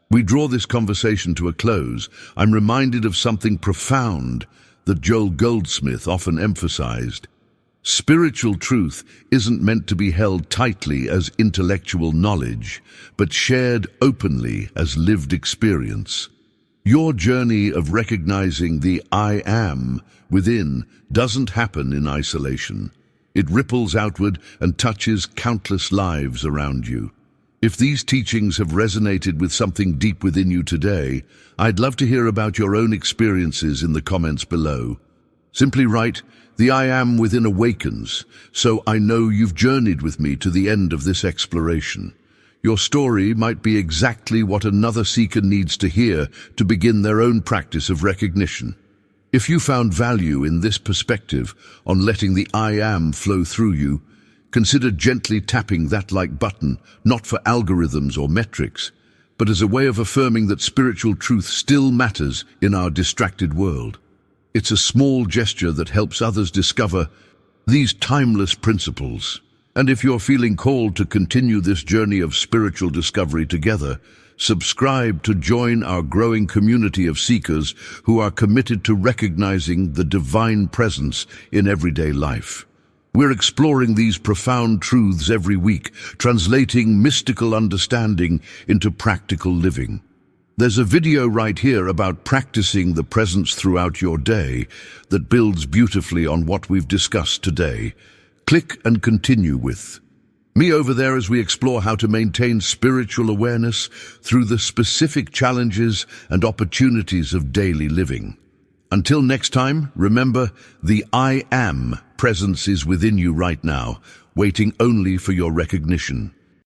we draw this conversation to a close, I'm reminded of something profound that Joel Goldsmith often emphasized. Spiritual truth isn't meant to be held tightly as intellectual knowledge, but shared openly as lived experience. Your journey of recognizing the I Am within doesn't happen in isolation. It ripples outward and touches countless lives around you. If these teachings have resonated with something deep within you today, I'd love to hear about your own experiences in the comments below. Simply write, "The I Am within awakens," so I know you've journeyed with me to the end of this exploration. Your story might be exactly what another seeker needs to hear to begin their own practice of recognition. If you found value in this perspective on letting the I Am flow through you, consider gently tapping that like button, not for algorithms or metrics, but as a way of affirming that spiritual truth still matters in our distracted world. It's a small gesture that helps others discover these timeless principles. And if you're feeling called to continue this journey of spiritual discovery together, subscribe to join our growing community of seekers who are committed to recognizing the divine presence in everyday life. We're exploring these profound truths every week, translating mystical understanding into practical living. There's a video right here about practicing the presence throughout your day that builds beautifully on what we've discussed today. Click and continue with me over there as we explore how to maintain spiritual awareness through the specific challenges and opportunities of daily living. Until next time, remember, the I Am presence is within you right now, waiting only for your recognition.